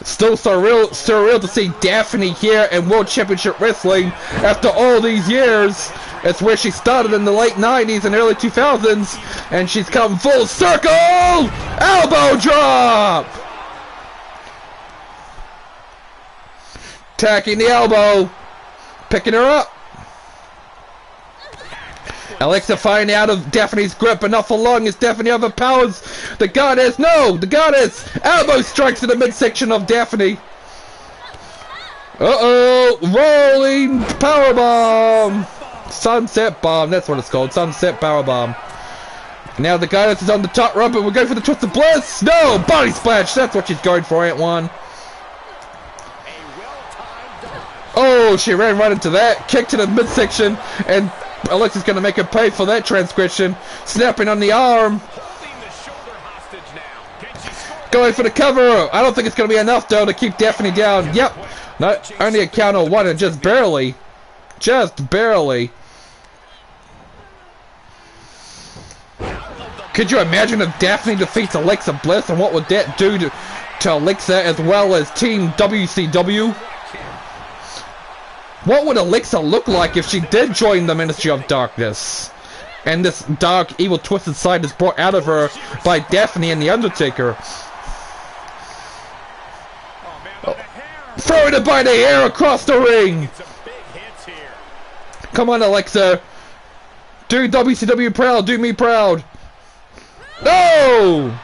Still surreal to see Daffney here in World Championship Wrestling after all these years. It's where she started in the late 90s and early 2000s, and she's come full circle. Elbow drop. Attacking the elbow, picking her up. Alexa finding out of Daffney's grip, but not for long as Daffney overpowers the Goddess. No, the Goddess elbow strikes to the midsection of Daffney. Uh-oh, rolling powerbomb. Sunset bomb, that's what it's called, sunset powerbomb. Now the Goddess is on the top rope, and we're going for the twist of Bliss. No, body splash, that's what she's going for, Ant One. Oh, she ran right into that, kick to the midsection, and Alexa's going to make her pay for that transgression. Snapping on the arm. Going for the cover. I don't think it's going to be enough, though, to keep Daffney down. Yep. Not only a count of one, and just barely. Just barely. Could you imagine if Daffney defeats Alexa Bliss, and what would that do to Alexa as well as Team WCW? What would Alexa look like if she did join the Ministry of Darkness? And this dark, evil, twisted side is brought out of her by Daffney and the Undertaker. Oh. Throwing it by the hair across the ring. Come on, Alexa. Do WCW proud. Do me proud. No!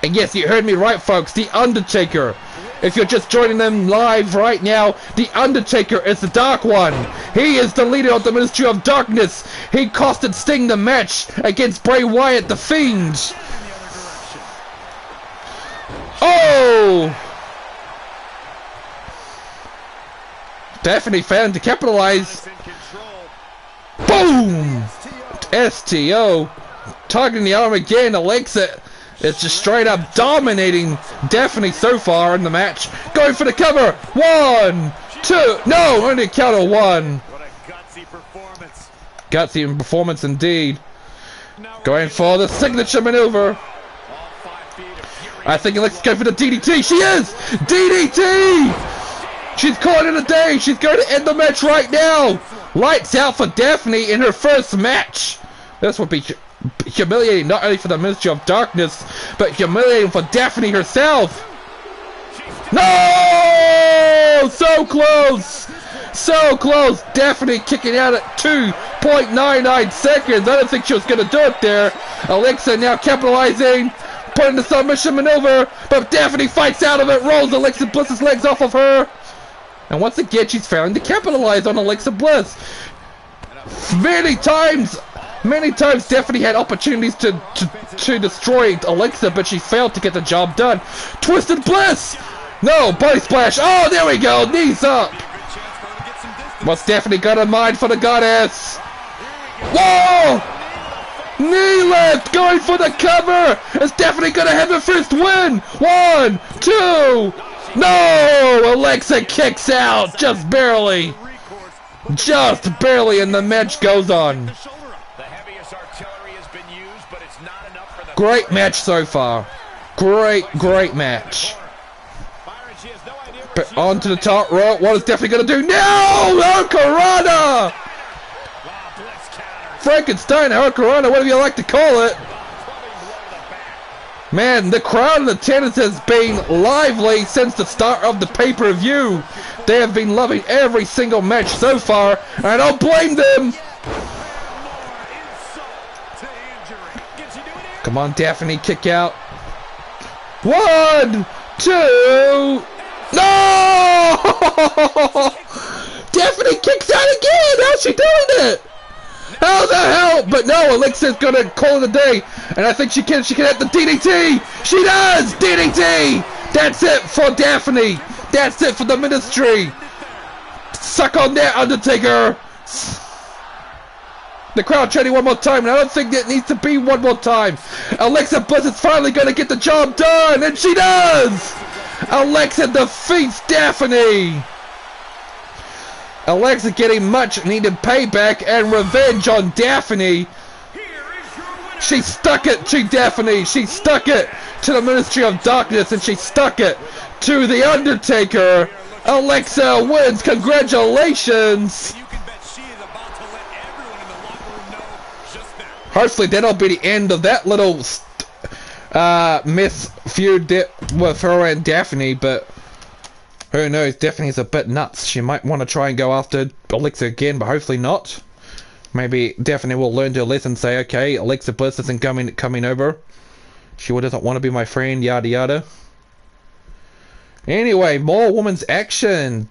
And yes, you heard me right, folks. The Undertaker. If you're just joining them live right now, The Undertaker is the Dark One. He is the leader of the Ministry of Darkness. He costed Sting the match against Bray Wyatt, the Fiend. Oh! Daffney failing to capitalize. Boom! STO. Targeting the arm again, Alexa. It's just straight up dominating Daffney so far in the match. Going for the cover. 1, 2. No, only a count of 1. What a gutsy performance. Gutsy performance indeed. Going for the signature maneuver. I think Alexa's going for the DDT. She is! DDT! She's calling it a day. She's going to end the match right now. Lights out for Daffney in her first match. This would be humiliating not only for the Ministry of Darkness, but humiliating for Daffney herself. No! So close! So close! Daffney kicking out at 2.99 seconds. I don't think she was going to do it there. Alexa now capitalizing, putting the submission maneuver, but Daffney fights out of it, rolls Alexa Bliss's legs off of her. And once again, she's failing to capitalize on Alexa Bliss. Many times Daffney had opportunities to destroy Alexa, but she failed to get the job done. Twisted Bliss! No, body splash. Oh, there we go. Knees up. What's Daffney got in mind for the goddess? Whoa! Knee lift, going for the cover. Is Daffney gonna have the first win? 1, 2. No! Alexa kicks out, just barely. Just barely, and the match goes on. Great match so far. Great match. But onto the top rope. What is Daffney gonna do? No! Hurricanrana! Frankenstein, Hurricanrana, whatever you like to call it. Man, the crowd in attendance has been lively since the start of the pay-per-view. They have been loving every single match so far, and I don't blame them. Come on, Daffney, kick out. 1, 2. No! Daffney kicks out again. How's she doing it? How the hell? But no, Alexa's gonna call it a day, and I think she can hit the DDT. She does. DDT. That's it for Daffney. That's it for the Ministry. Suck on that, Undertaker. The crowd chanting one more time, and I don't think it needs to be one more time. Alexa Bliss is finally gonna get the job done, and she does. Alexa defeats Daffney. Alexa getting much needed payback and revenge on Daffney. She stuck it to Daffney. She stuck it to the Ministry of Darkness, and she stuck it to the Undertaker. Alexa wins. Congratulations. Hopefully that'll be the end of that little myth feud with her and Daffney, but who knows? Daffney's a bit nuts. She might want to try and go after Alexa again, but hopefully not. Maybe Daffney will learn her lesson and say, okay, Alexa Bliss isn't coming over. She doesn't want to be my friend, yada yada. Anyway, more women's action.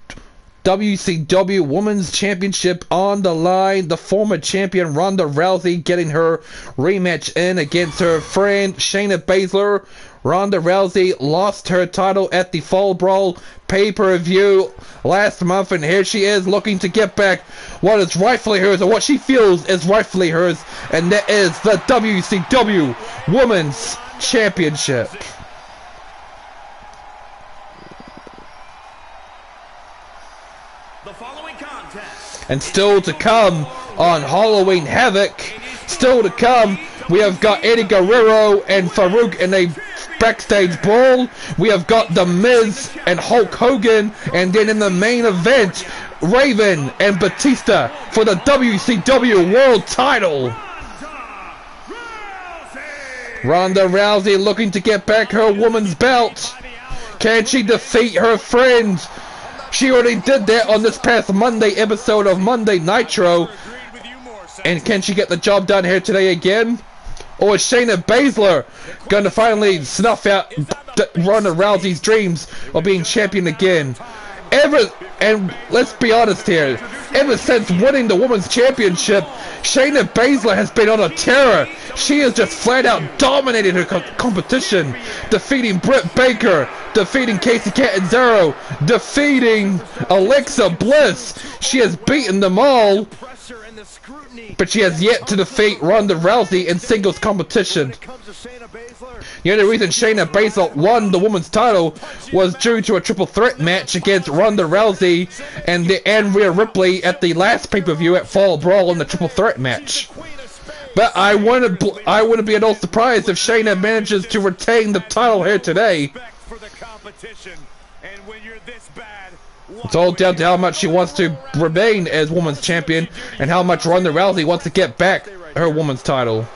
WCW Women's Championship on the line. The former champion Ronda Rousey getting her rematch in against her friend Shayna Baszler. Ronda Rousey lost her title at the Fall Brawl pay-per-view last month, and here she is looking to get back what is rightfully hers, or what she feels is rightfully hers, and that is the WCW Women's Championship. And still to come on Halloween Havoc, still to come, we have got Eddie Guerrero and Farooq in a Backstage Brawl. We have got The Miz and Hulk Hogan, and then in the main event, Raven and Batista for the WCW World Title. Ronda Rousey looking to get back her woman's belt. Can she defeat her friend? She already did that on this past Monday episode of Monday Nitro. And can she get the job done here today again? Or is Shayna Baszler going to finally snuff out Ronda Rousey's dreams of being champion again? And let's be honest here, ever since winning the Women's Championship, Shayna Baszler has been on a tear. She has just flat out dominated her competition, defeating Britt Baker, defeating Casey Catanzaro, defeating Alexa Bliss. She has beaten them all, but she has yet to defeat Ronda Rousey in singles competition. The only reason Shayna Baszler won the women's title was due to a triple threat match against Ronda Rousey and Rhea Ripley at the last pay-per-view at Fall Brawl in the triple threat match. But I wouldn't be at all surprised if Shayna manages to retain the title here today. It's all down to how much she wants to remain as women's champion and how much Ronda Rousey wants to get back her women's title.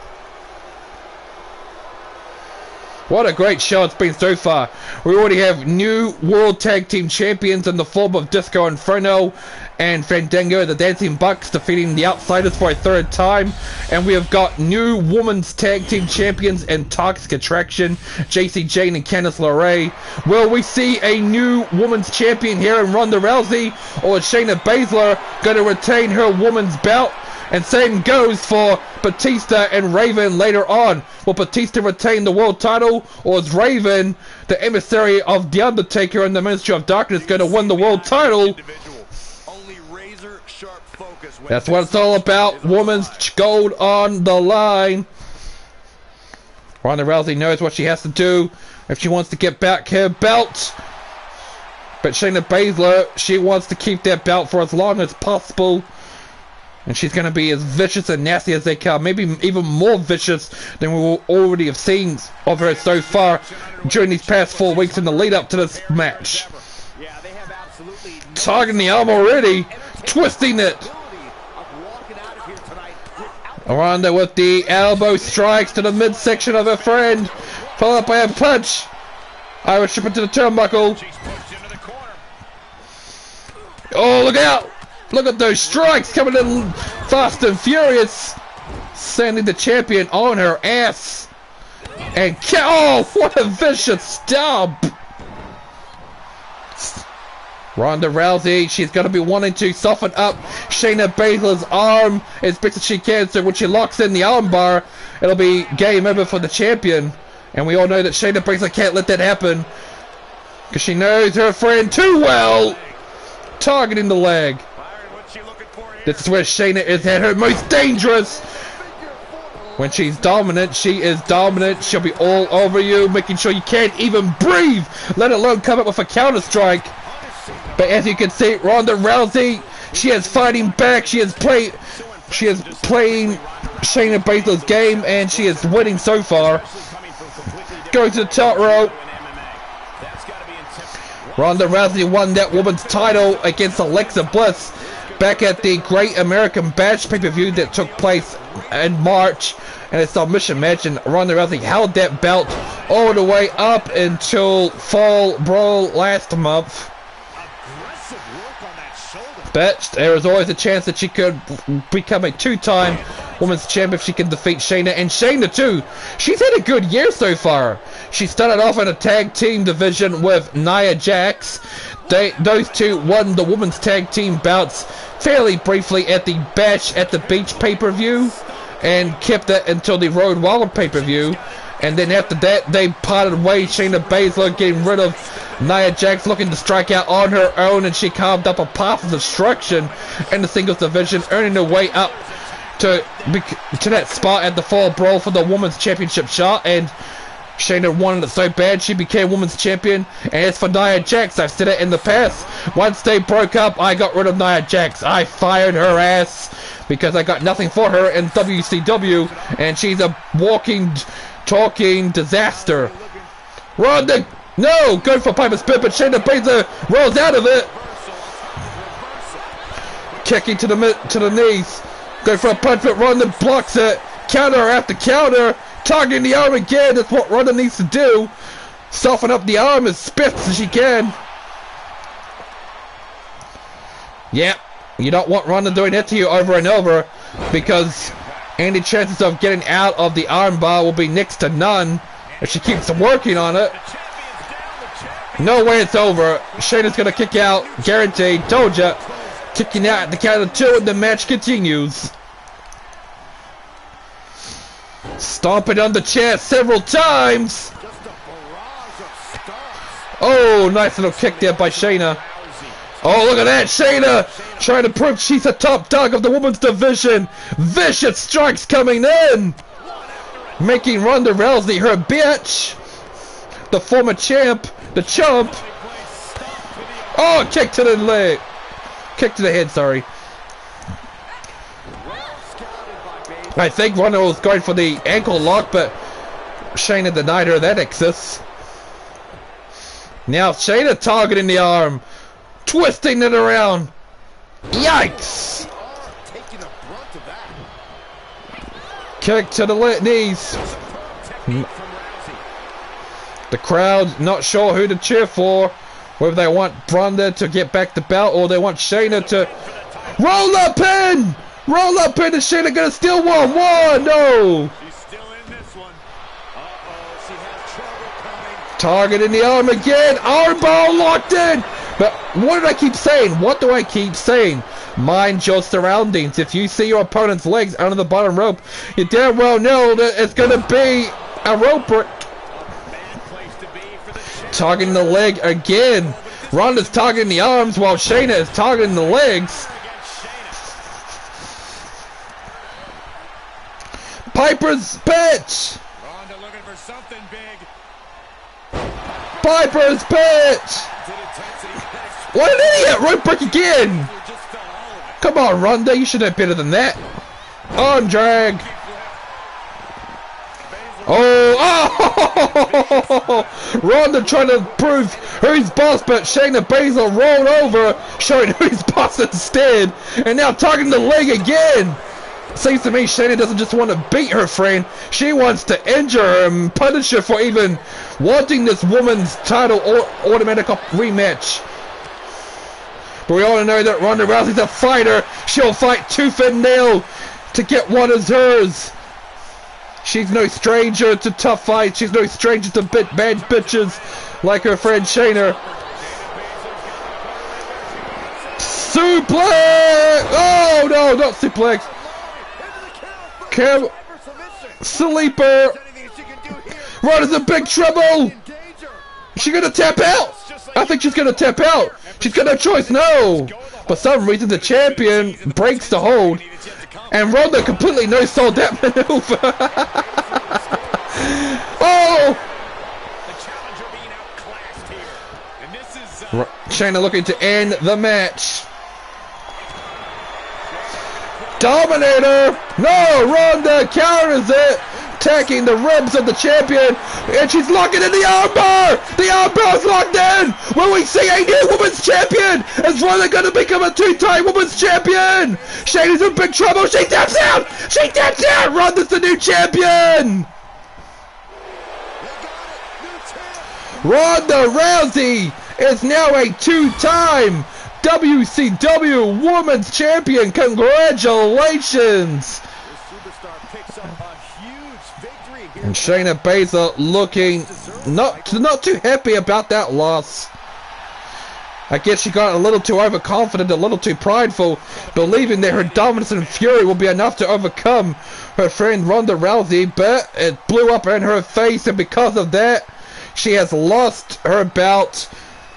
What a great show it's been so far. We already have new World Tag Team Champions in the form of Disco Inferno and Fandango, the Dancing Bucks, defeating the Outsiders for a third time. And we have got new Women's Tag Team Champions in Toxic Attraction, JC Jane and Candice LeRae. Will we see a new Women's Champion here in Ronda Rousey? Or is Shayna Baszler going to retain her women's belt? And same goes for Batista and Raven later on. Will Batista retain the world title, or is Raven, the emissary of The Undertaker and the Ministry of Darkness, going to win the world title? laser sharp focus. That's what it's all about. Woman's gold on the line. Ronda Rousey knows what she has to do if she wants to get back her belt. But Shayna Baszler, she wants to keep that belt for as long as possible. And she's going to be as vicious and nasty as they come. Maybe even more vicious than we will already have seen of her so far during these past 4 weeks in the lead up to this match. Targeting the arm already. Twisting it. Ronda with the elbow strikes to the midsection of her friend. Followed up by a punch. Irish whip into the turnbuckle. Oh, look out! Look at those strikes coming in fast and furious. Sending the champion on her ass. And oh, what a vicious stomp! Ronda Rousey, she's going to be wanting to soften up Shayna Baszler's arm as best as she can, so when she locks in the arm bar, it'll be game over for the champion. And we all know that Shayna Baszler can't let that happen, because she knows her friend too well. Targeting the leg. This is where Shayna is at her most dangerous. When she's dominant, she is dominant. She'll be all over you, making sure you can't even breathe, let alone come up with a counter strike. But as you can see, Ronda Rousey, she is fighting back. She is playing Shayna Baszler's game, and she is winning so far. Going to the top rope. Ronda Rousey won that woman's title against Alexa Bliss back at the Great American Bash pay-per-view that took place in March, and it's a submission match, and Ronda Rousey held that belt all the way up until Fall Brawl last month. But there is always a chance that she could become a two-time women's champion if she can defeat Shayna. And Shayna too, she's had a good year so far. She started off in a tag team division with Nia Jax. Those two won the women's tag team bouts fairly briefly at the Bash at the Beach pay-per-view, and kept that until the Road Wild pay-per-view. And then after that, they parted ways. Shayna Baszler getting rid of Nia Jax, looking to strike out on her own, and she carved up a path of destruction in the singles division, earning her way up to that spot at the Fall Brawl for the Women's Championship shot. And Shayna wanted it so bad, she became Women's Champion. And as for Nia Jax, I've said it in the past, once they broke up, I got rid of Nia Jax. I fired her ass because I got nothing for her in WCW, and she's a walking, talking disaster. Ronda, no, go for Piper's Pit, but Shayna Baszler rolls out of it. Kicking to the knees. Go for a punch, but Ronda blocks it. Counter after counter. Targeting the arm again. That's what Ronda needs to do. Soften up the arm as best as she can. Yep. You don't want Ronda doing that to you over and over, because any chances of getting out of the arm bar will be next to none if she keeps working on it. No way it's over. Shayna's gonna kick out, guaranteed. Told ya. Kicking out at the count of 2, and the match continues. Stomping on the chair several times. Oh, nice little kick there by Shayna. Oh, look at that. Shayna trying to prove she's a top dog of the women's division. Vicious strikes coming in, making Ronda Rousey her bitch. The former champ, the chump. Oh, kick to the leg. Kick to the head, sorry. I think Ronda was going for the ankle lock, but Shayna denied her that access. Now Shayna targeting the arm, twisting it around. Yikes! Kick to the knees. The crowd not sure who to cheer for, whether they want Ronda to get back the belt or they want Shayna to roll up in. Roll up in, and Shayna gonna steal one. No! She's still in this one. She has trouble coming. Targeting the arm again. Armbar locked in. But what did I keep saying? What do I keep saying? Mind your surroundings. If you see your opponent's legs under the bottom rope, you damn well know that it's gonna be a rope break. Targeting the leg again. Ronda's targeting the arms while Shayna is targeting the legs. Piper's bitch. Ronda looking for something big. Piper's bitch. What an idiot! Rope break again. Come on, Ronda, you should know better than that. On drag. Oh! Ronda trying to prove who's boss, but Shayna Baszler rolled over, showing who's boss instead, and now targeting the leg again. Seems to me Shayna doesn't just want to beat her friend, she wants to injure her and punish her for even wanting this woman's title automatic rematch. But we all know that Ronda Rousey's a fighter. She'll fight tooth and nail to get what is hers. She's no stranger to tough fights. She's no stranger to bad bitches like her friend Shayna. Suplex! Oh no, not suplex. Sleeper. Ronda's in big trouble. Is she gonna tap out? I think she's gonna tap out. She's got no choice, no. For some reason, the champion breaks the hold, and Ronda completely no-sold that maneuver. Oh! Shayna looking to end the match. Dominator! No! Ronda counters it! Attacking the ribs of the champion, and she's locking in the armbar! The armbar's locked in! Will we see a new women's champion? Is Ronda gonna become a two-time women's champion? Shayna's in big trouble! She taps out! She taps out! Ronda's the new champion! Ronda Rousey is now a two-time WCW Women's Champion. Congratulations! And Shayna Baszler looking not too happy about that loss. I guess she got a little too overconfident, a little too prideful, believing that her dominance and fury will be enough to overcome her friend Ronda Rousey, but it blew up in her face, and because of that, she has lost her bout,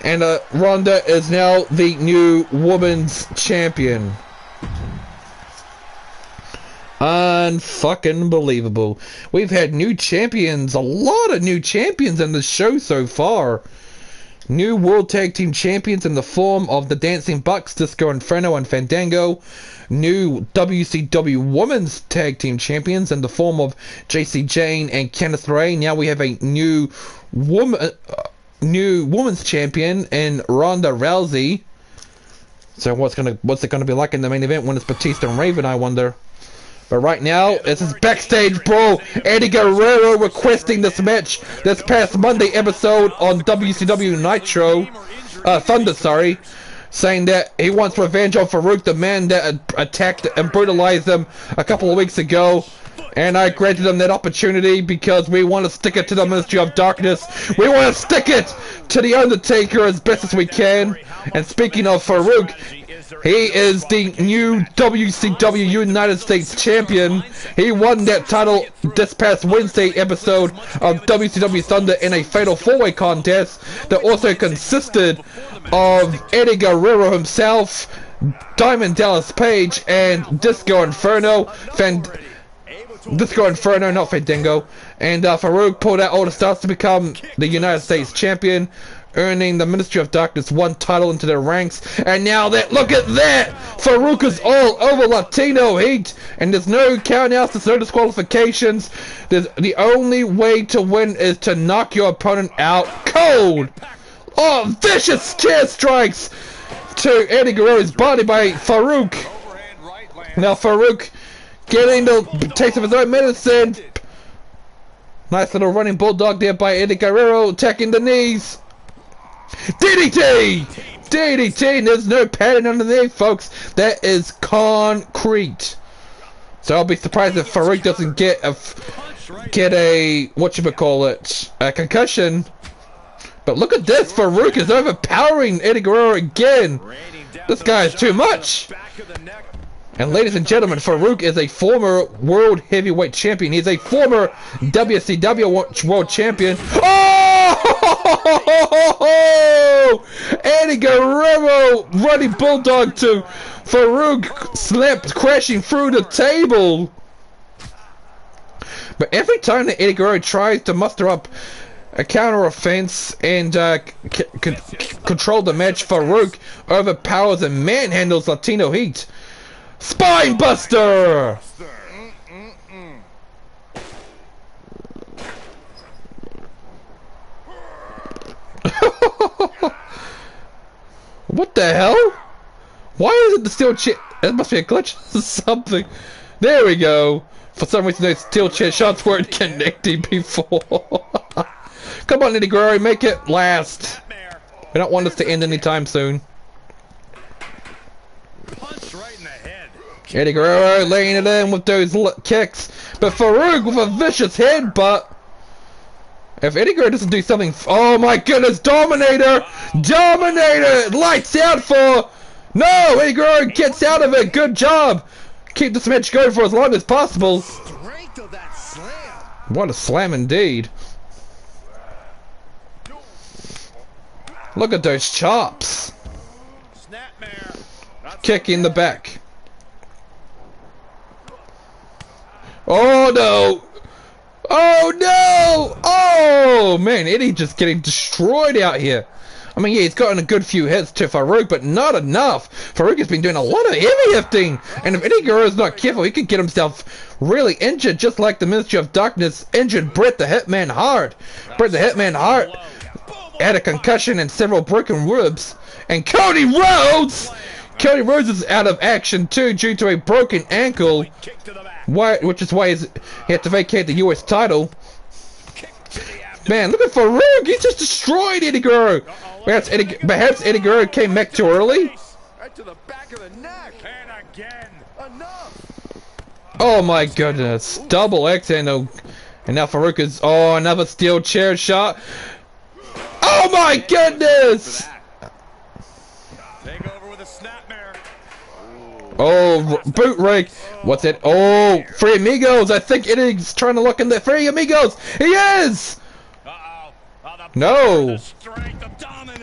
and Ronda is now the new women's champion. Unfucking believable. We've had new champions, a lot of new champions in the show so far. New World Tag Team Champions in the form of the Dancing Bucks, Disco Inferno and Fandango. New WCW Women's Tag Team Champions in the form of JC Jane and Candice LeRae. Now we have a new Women's Champion in Ronda Rousey. So what's it gonna be like in the main event when it's Batista and Raven, I wonder? But right now, this is Backstage Brawl. Eddie Guerrero requesting this match this past Monday episode on WCW Thunder, saying that he wants revenge on Farooq, the man that attacked and brutalized them a couple of weeks ago. And I granted him that opportunity because we want to stick it to the Ministry of Darkness. We want to stick it to the Undertaker as best as we can. And speaking of Farooq, he is the new WCW United States Champion. He won that title this past Wednesday episode of WCW Thunder in a Fatal 4-Way contest that also consisted of Eddie Guerrero himself, Diamond Dallas Page, and Disco Inferno. Disco Inferno, not Fandango. And Farooq pulled out all the stops to become the United States Champion, earning the Ministry of Darkness one title into their ranks. And now that, look at that! Farooq is all over Latino heat, and there's no countouts, there's no disqualifications. The only way to win is to knock your opponent out cold. Oh, vicious chair strikes to Eddie Guerrero's body by Farooq. Now Farooq getting the taste of his own medicine. Nice little running bulldog there by Eddie Guerrero, attacking the knees. DDT! DDT! There's no padding underneath, folks. That is concrete. So I'll be surprised if Farooq doesn't get a a concussion. But look at this, Farooq is overpowering Eddie Guerrero again. This guy is too much. And ladies and gentlemen, Farooq is a former World Heavyweight Champion. He's a former WCW World Champion. Oh! Eddie Guerrero running bulldog to Farooq, slapped, crashing through the table. But every time that Eddie Guerrero tries to muster up a counter offense and control the match, Farooq overpowers and manhandles Latino Heat. Spine Buster! What the hell? Why is it the steel chair? It must be a glitch or something. There we go. For some reason those steel chair shots weren't connecting before. Come on, Eddie Guerrero, make it last. We don't want this to end anytime soon. Punch right in the head. Eddie Guerrero laying it in with those kicks, but Farooq with a vicious headbutt. If Eddie Guerrero doesn't do something, oh my goodness, Dominator! Dominator! Lights out for... No! Eddie Guerrero gets out of it, good job! Keep this match going for as long as possible. Strength of that slam. What a slam indeed. Look at those chops. Snapmare. Kick in the back. Oh no! Oh no! Oh man, Eddie just getting destroyed out here. I mean, yeah, he's gotten a good few hits to Farooq, but not enough. Farooq has been doing a lot of heavy lifting, and if Eddie Guerrero's not careful, he could get himself really injured, just like the Ministry of Darkness injured Bret the Hitman Hart. Bret the Hitman Hart had a concussion and several broken ribs, and Cody Rhodes! Cody Rhodes is out of action too due to a broken ankle. Which is why he had to vacate the US title. Man, look at Farooq! He just destroyed Eddie Guerrero! Perhaps Eddie Guerrero came back too early? Right to the back of the neck. And again. Enough. Oh my goodness. Double X and now Farooq is... Oh, another steel chair shot. Oh my goodness! Take over with a snapmare. Oh, boot rig. What's it? Oh, Three Amigos. I think Eddie's trying to look in the Three Amigos. He is! No.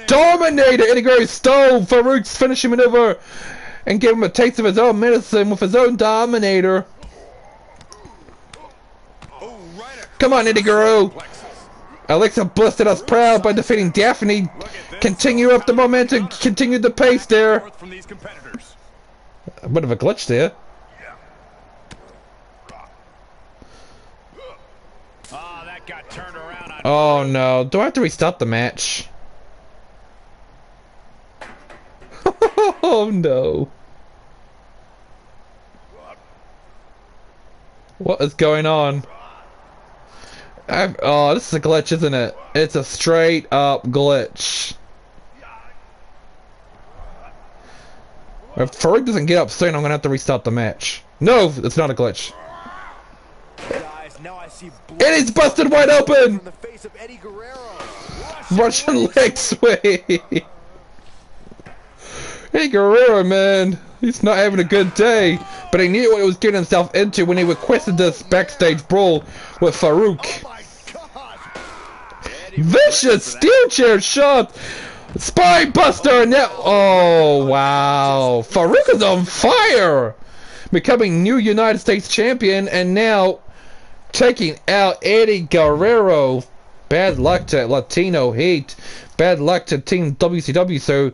Dominator. Eddie Guerrero stole Farouk's finishing maneuver and gave him a taste of his own medicine with his own Dominator. Come on, Eddie Guerrero. Alexa Bliss did us proud by defeating Daffney. Continue up the momentum. Continue the pace there. A bit of a glitch there. Oh no, do I have to restart the match? Oh no. What is going on? Oh, this is a glitch, isn't it? It's a straight up glitch. If Farooq doesn't get up soon, I'm gonna have to restart the match. No, it's not a glitch. Eddie's busted wide open! Russian leg sweep! Eddie Guerrero, man, he's not having a good day, but he knew what he was getting himself into when he requested this backstage brawl with Farooq. Vicious steel chair shot! Spine buster! And now, oh wow, Farooq is on fire! Becoming new United States champion, and now taking out Eddie Guerrero. Bad luck to Latino Heat. Bad luck to Team WCW. So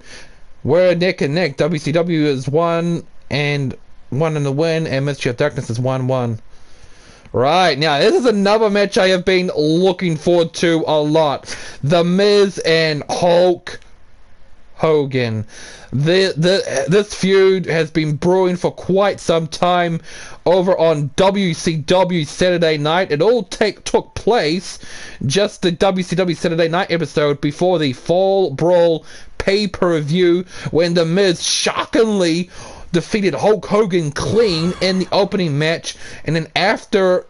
we're neck and neck. WCW is 1 and 1 in the win, and Ministry of Darkness is 1-1. Right, now this is another match I have been looking forward to a lot. The Miz and Hulk Hogan. This feud has been brewing for quite some time over on WCW Saturday Night. It all took place just the WCW Saturday Night episode before the Fall Brawl pay-per-view, when The Miz shockingly defeated Hulk Hogan clean in the opening match, and then after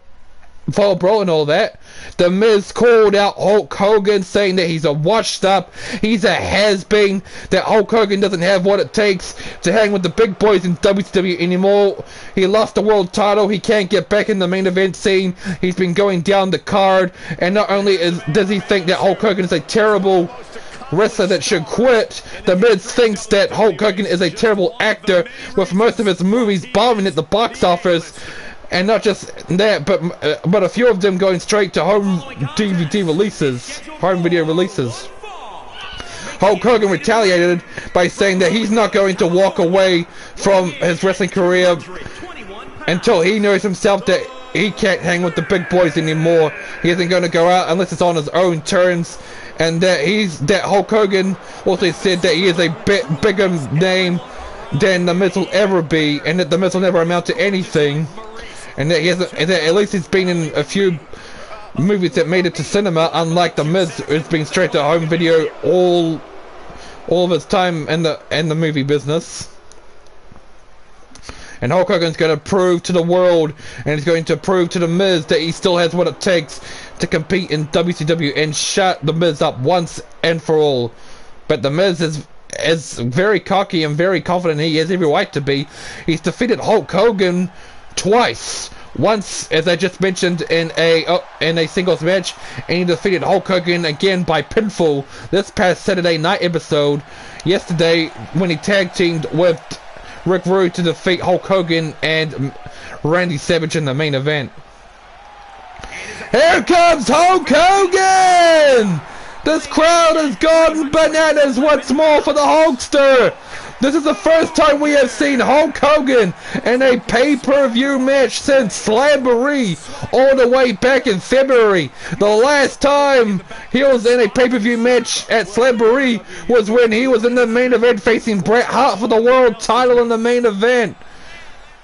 Fall Brawl and all that, The Miz called out Hulk Hogan, saying that he's a washed up, he's a has-been, that Hulk Hogan doesn't have what it takes to hang with the big boys in WCW anymore. He lost the world title, he can't get back in the main event scene, he's been going down the card, and not only does he think that Hulk Hogan is a terrible wrestler that should quit, The Miz thinks that Hulk Hogan is a terrible actor, with most of his movies bombing at the box office. And not just that, but a few of them going straight to home DVD releases, home video releases. Hulk Hogan retaliated by saying that he's not going to walk away from his wrestling career until he knows himself that he can't hang with the big boys anymore. He isn't going to go out unless it's on his own terms. And that Hulk Hogan also said that he is a bigger name than The Miz will ever be, and that The Miz will never amount to anything. And that at least he's been in a few movies that made it to cinema, unlike The Miz, who's been straight to home video all of his time in the movie business. And Hulk Hogan's going to prove to the world, and he's going to prove to The Miz that he still has what it takes to compete in WCW and shut The Miz up once and for all. But The Miz is very cocky and very confident. He has every right to be. He's defeated Hulk Hogan twice. Once, as I just mentioned, in a singles match, and he defeated Hulk Hogan again by pinfall this past Saturday night episode. Yesterday, when he tag teamed with Rick Rude to defeat Hulk Hogan and Randy Savage in the main event. Here comes Hulk Hogan! This crowd has gone bananas once more for the Hulkster. This is the first time we have seen Hulk Hogan in a pay-per-view match since Slamboree all the way back in February. The last time he was in a pay-per-view match at Slamboree was when he was in the main event facing Bret Hart for the world title in the main event.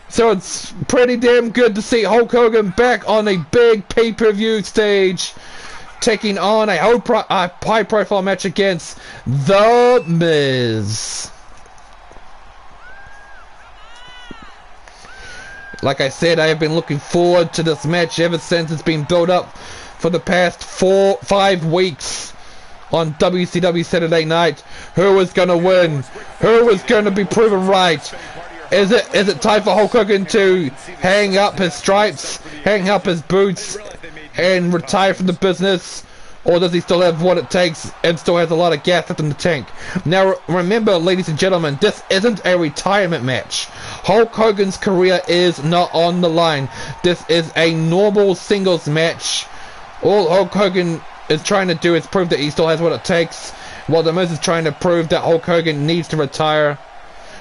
So it's pretty damn good to see Hulk Hogan back on a big pay-per-view stage, taking on a high-profile match against The Miz. Like I said, I have been looking forward to this match ever since it's been built up for the past 4-5 weeks on WCW Saturday Night. Who is going to win? Who is going to be proven right? Is it time for Hulk Hogan to hang up his stripes, hang up his boots, and retire from the business? Or does he still have what it takes and still has a lot of gas left in the tank? Now remember, ladies and gentlemen, this isn't a retirement match. Hulk Hogan's career is not on the line. This is a normal singles match. All Hulk Hogan is trying to do is prove that he still has what it takes, while The Miz is trying to prove that Hulk Hogan needs to retire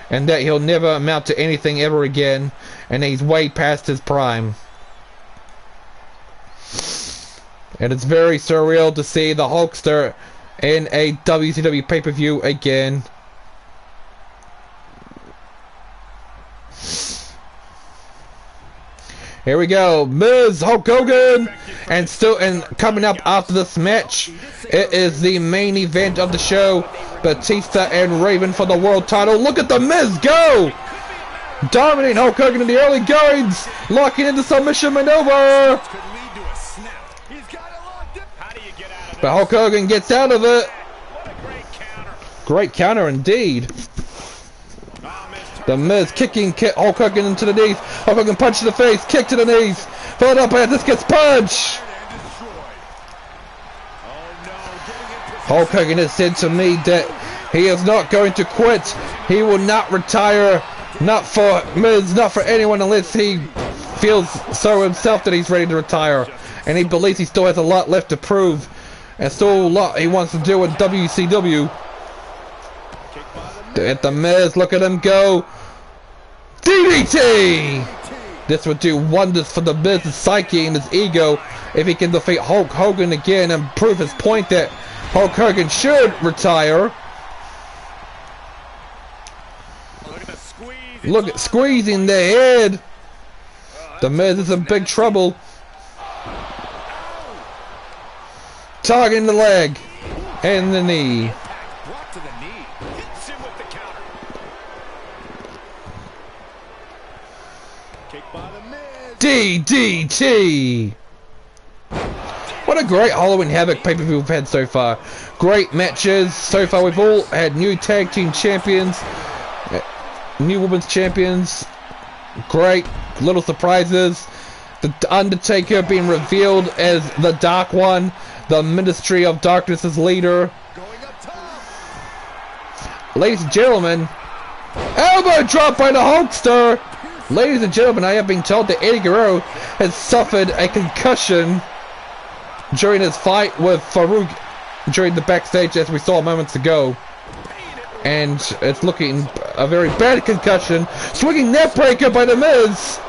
and that he'll never amount to anything ever again, and he's way past his prime. And it's very surreal to see the Hulkster in a WCW pay-per-view again. Here we go, Miz, Hulk Hogan, and coming up after this match, it is the main event of the show, Batista and Raven for the world title. Look at the Miz go! Dominating Hulk Hogan in the early goings, locking into submission maneuver. But Hulk Hogan gets out of it. Great counter indeed. The Miz kicking Hulk Hogan into the knees. Hulk Hogan punch to the face, kick to the knees. Followed up by this gets punch. Hulk Hogan has said to me that he is not going to quit. He will not retire. Not for Miz, not for anyone, unless he feels so himself that he's ready to retire. And he believes he still has a lot left to prove. And still a lot he wants to do in WCW. At the Miz, look at him go. DDT! This would do wonders for the Miz's psyche and his ego if he can defeat Hulk Hogan again and prove his point that Hulk Hogan should retire. Look at squeezing the head. The Miz is in big trouble. Targeting the leg and the knee. DDT! What a great Halloween Havoc pay-per-view we've had so far. Great matches so far. We've all had new tag team champions, new women's champions. Great little surprises. The Undertaker being revealed as the Dark One, the Ministry of Darkness's leader. Ladies and gentlemen, elbow drop by the Hulkster. Ladies and gentlemen, I have been told that Eddie Guerrero has suffered a concussion during his fight with Farooq during the backstage, as we saw moments ago. And it's looking a very bad concussion. Swinging neck breaker by The Miz.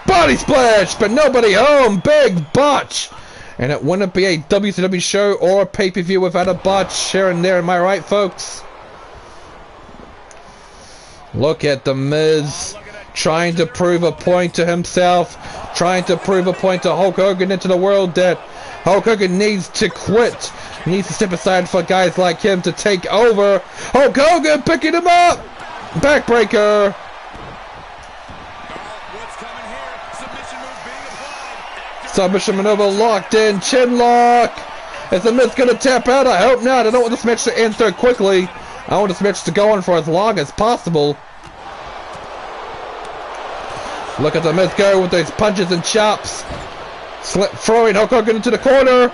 Body splash, but nobody home. Big botch. And it wouldn't be a WCW show or a pay-per-view without a botch here and there. Am I right, folks? Look at The Miz trying to prove a point to himself, trying to prove a point to Hulk Hogan into the world that Hulk Hogan needs to quit, needs to step aside for guys like him to take over. Hulk Hogan picking him up. Backbreaker. Submission maneuver locked in, chin lock. Is The Miz gonna tap out? I hope not. I don't want this match to end so quickly. I want this match to go on for as long as possible. Look at The Miz go with those punches and chops. Throwing Hulk Hogan into the corner.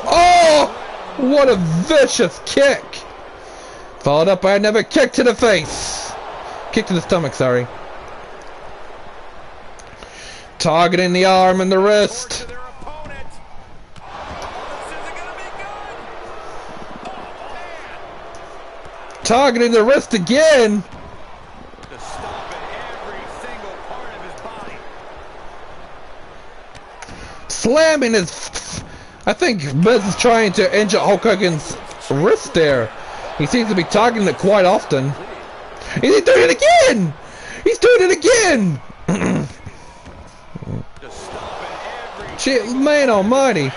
Oh! What a vicious kick. Followed up by another kick to the face. Kick to the stomach, sorry. Targeting the arm and the wrist. Targeting the wrist again. Slamming his... I think Miz is trying to injure Hulk Hogan's wrist there. He seems to be targeting it quite often. He's doing it again! He's doing it again! Shit, man almighty.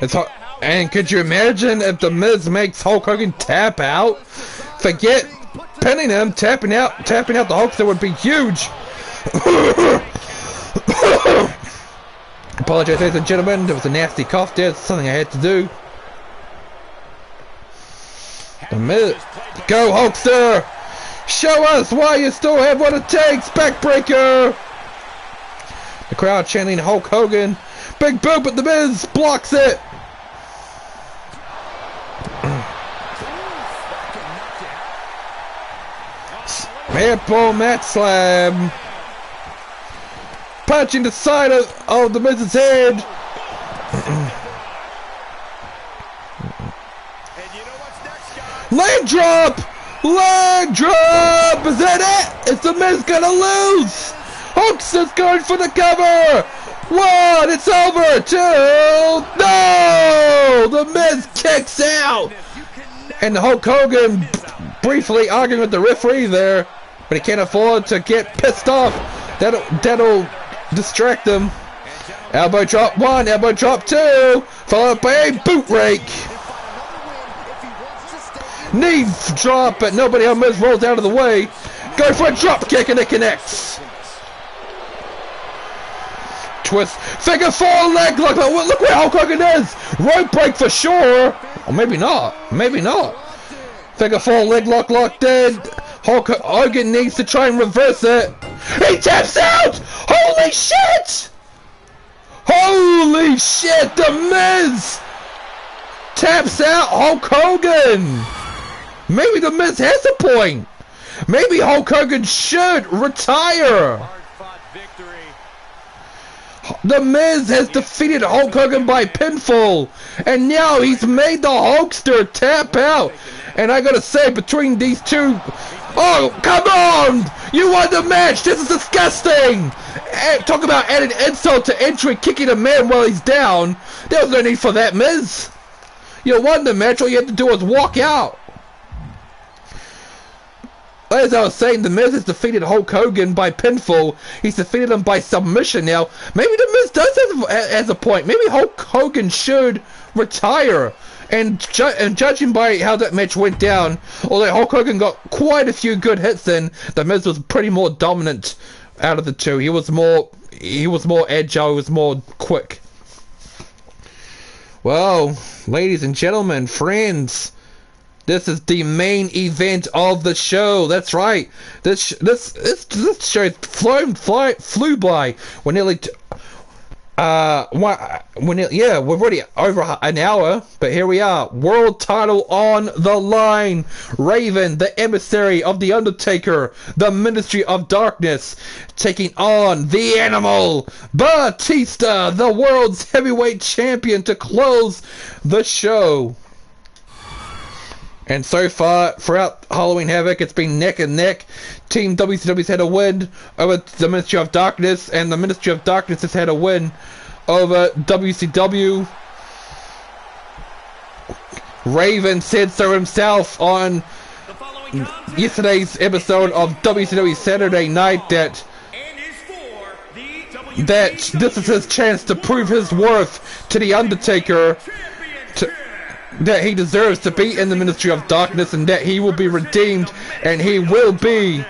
It's hard. And could you imagine if The Miz makes Hulk Hogan tap out? Forget pinning him, tapping out the Hulk, that would be huge. Apologize, ladies and gentlemen, there was a nasty cough there, it's something I had to do. The Miz, go Hulkster! Show us why you still have what it takes, backbreaker! The crowd chanting Hulk Hogan. Big boot, but The Miz blocks it! Airpole mat slam. Punching the side of The Miz's head. Leg drop! Leg drop! Is that it? Is The Miz gonna lose? Hulkster's going for the cover! 1, it's over! 2, no! The Miz kicks out! And Hulk Hogan briefly arguing with the referee there, but he can't afford to get pissed off. That'll distract him. Elbow drop 1, elbow drop 2, followed by a boot rake. Knees drop, but nobody on Miz rolls out of the way. Go for a drop kick and it connects. Twist, figure 4 leg lock. Look where Hulk Hogan is. Rope break for sure. Or maybe not. Maybe not. Figure 4 leg lock locked in. Hulk Hogan needs to try and reverse it. He taps out. Holy shit! Holy shit! The Miz taps out Hulk Hogan. Maybe The Miz has a point. Maybe Hulk Hogan should retire. The Miz has defeated Hulk Hogan by pinfall, and now he's made the Hulkster tap out. And I gotta say, between these two, oh come on! You won the match. This is disgusting. Talk about adding insult to injury, kicking a man while he's down. There was no need for that, Miz. You won the match. All you had to do was walk out. As I was saying, The Miz has defeated Hulk Hogan by pinfall. He's defeated him by submission now. Maybe The Miz does have a point. Maybe Hulk Hogan should retire. And judging by how that match went down, although Hulk Hogan got quite a few good hits in, The Miz was pretty more dominant out of the two. He was more agile, he was more quick. Well, ladies and gentlemen, friends, This is the main event of the show. That's right. This show flew by. We're nearly we're already over an hour, but here we are. World title on the line. Raven, the emissary of the Undertaker, the Ministry of Darkness, taking on the Animal, Batista, the world's heavyweight champion, to close the show. And so far, throughout Halloween Havoc, it's been neck and neck. Team WCW's had a win over the Ministry of Darkness, and the Ministry of Darkness has had a win over WCW. Raven said so himself on yesterday's episode of WCW Saturday Night that this is his chance to prove his worth to the Undertaker, that he deserves to be in the Ministry of Darkness, and that he will be redeemed, and he will be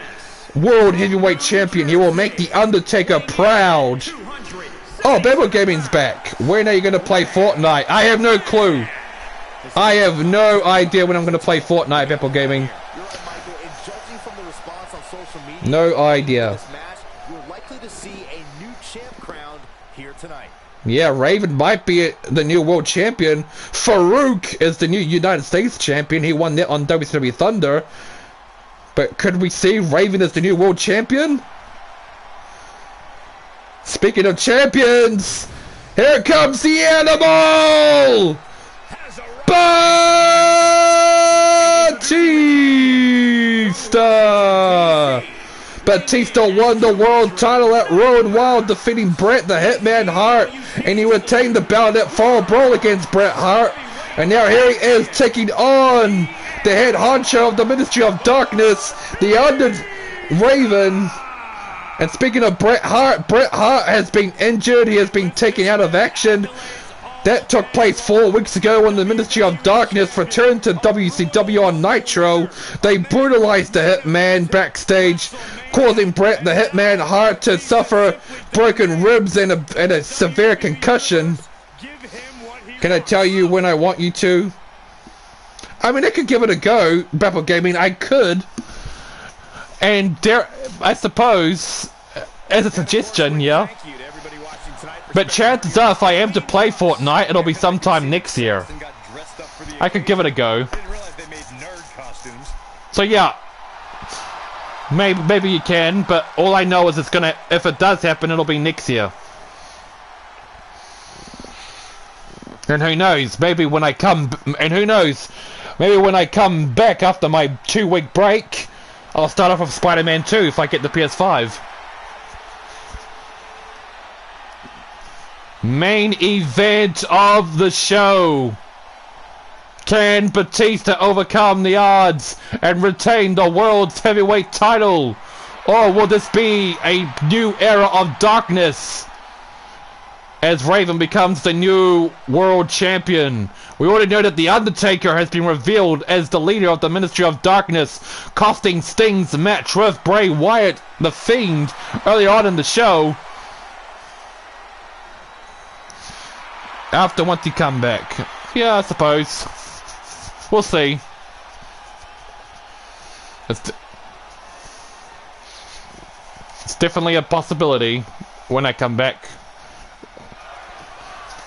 World Heavyweight Champion. He will make the Undertaker proud. Oh, Bevel Gaming's back. When are you going to play Fortnite? I have no clue. I have no idea when I'm going to play Fortnite, Bevel Gaming. No idea. Yeah, Raven might be the new world champion. Farooq is the new United States champion. He won that on WCW Thunder. But could we see Raven as the new world champion? Speaking of champions, here comes the Animal! Batista! Batista won the world title at Raw and Wild, defeating Bret the Hitman Hart, and he retained the belt at Fall Brawl against Bret Hart. And now here he is taking on the head honcho of the Ministry of Darkness, the Raven. And speaking of Bret Hart has been injured. He has been taken out of action. That took place 4 weeks ago when the Ministry of Darkness returned to WCW on Nitro. They brutalized the Hitman backstage, causing Bret the Hitman Hart to suffer broken ribs and a severe concussion. Can I tell you when I want you to? I mean, I could give it a go, Battle Gaming. I could. And there, I suppose, as a suggestion, yeah. But chances are, if I am to play Fortnite, it'll be sometime next year. I could give it a go. So yeah, maybe you can, but all I know is it's gonna, if it does happen, it'll be next year. And who knows, maybe when I come, maybe when I come back after my 2-week break, I'll start off with Spider-Man 2 if I get the PS5. Main event of the show. Can Batista overcome the odds and retain the world's heavyweight title? Or will this be a new era of darkness as Raven becomes the new world champion? We already know that The Undertaker has been revealed as the leader of the Ministry of Darkness, costing Sting's match with Bray Wyatt, the Fiend, early on in the show. After once he come back. Yeah, I suppose. We'll see. It's definitely a possibility when I come back.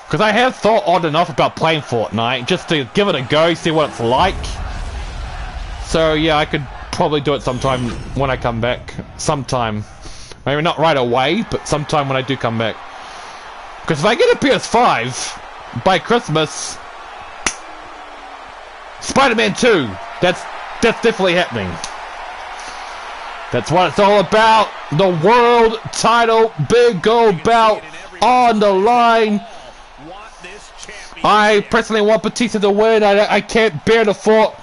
Because I have thought odd enough about playing Fortnite, just to give it a go, see what it's like. So yeah, I could probably do it sometime when I come back. Sometime. Maybe not right away, but sometime when I do come back. Because if I get a PS5 by Christmas, Spider-Man 2, that's definitely happening. That's what it's all about. The world title, big gold belt on the line. I personally want Batista to win. I can't bear the thought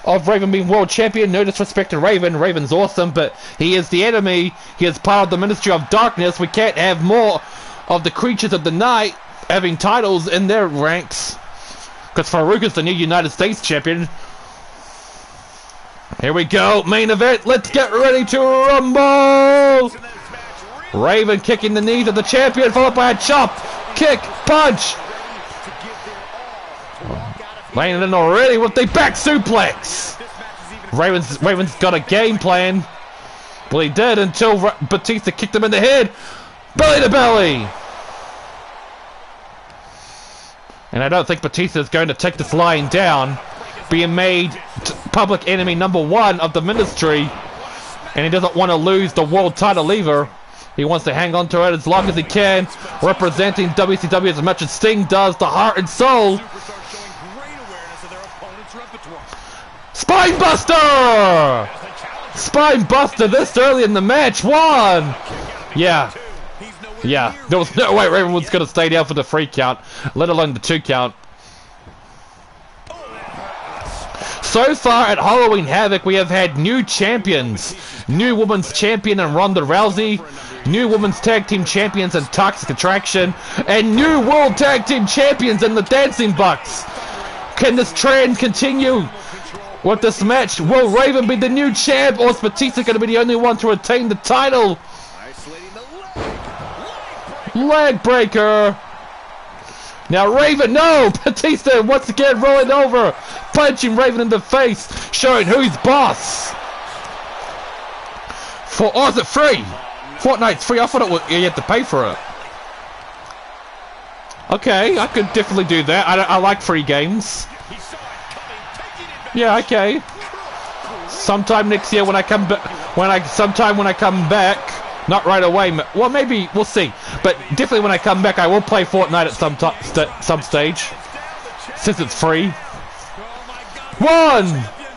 of Raven being world champion. No disrespect to Raven. Raven's awesome, but he is the enemy. He is part of the Ministry of Darkness. We can't have more of the creatures of the night having titles in their ranks. Because Farooq is the new United States champion. Here we go. Main event. Let's get ready to rumble. Raven kicking the knees of the champion, followed by a chop, kick, punch. Laying it in already with the back suplex. Raven's got a game plan. Well, he did until Batista kicked him in the head. Belly to belly. And I don't think Batista is going to take this lying down. Being made public enemy #1 of the ministry. And he doesn't want to lose the world title either. He wants to hang on to it as long as he can. Representing WCW as much as Sting does, the heart and soul. Spine Buster! Spine Buster this early in the match. 1! Yeah. Yeah. There was no way Raven was going to stay down for the 3 count, let alone the 2 count. So far at Halloween Havoc, we have had new champions. New Women's Champion in Ronda Rousey. New Women's Tag Team Champions in Toxic Attraction. And new World Tag Team Champions in the Dancing Bucks. Can this trend continue with this match? Will Raven be the new champ, or is Batista going to be the only one to retain the title? Leg breaker. Now Raven, no! Batista once again rolling over, punching Raven in the face, showing who's boss. Oh, is it free? Fortnite's free. I thought it was, you had to pay for it. Okay, I could definitely do that. I like free games. Yeah, okay. Sometime next year when I come back, when I come back. Not right away. Well, maybe we'll see. But definitely when I come back, I will play Fortnite at some stage, since it's free. 1,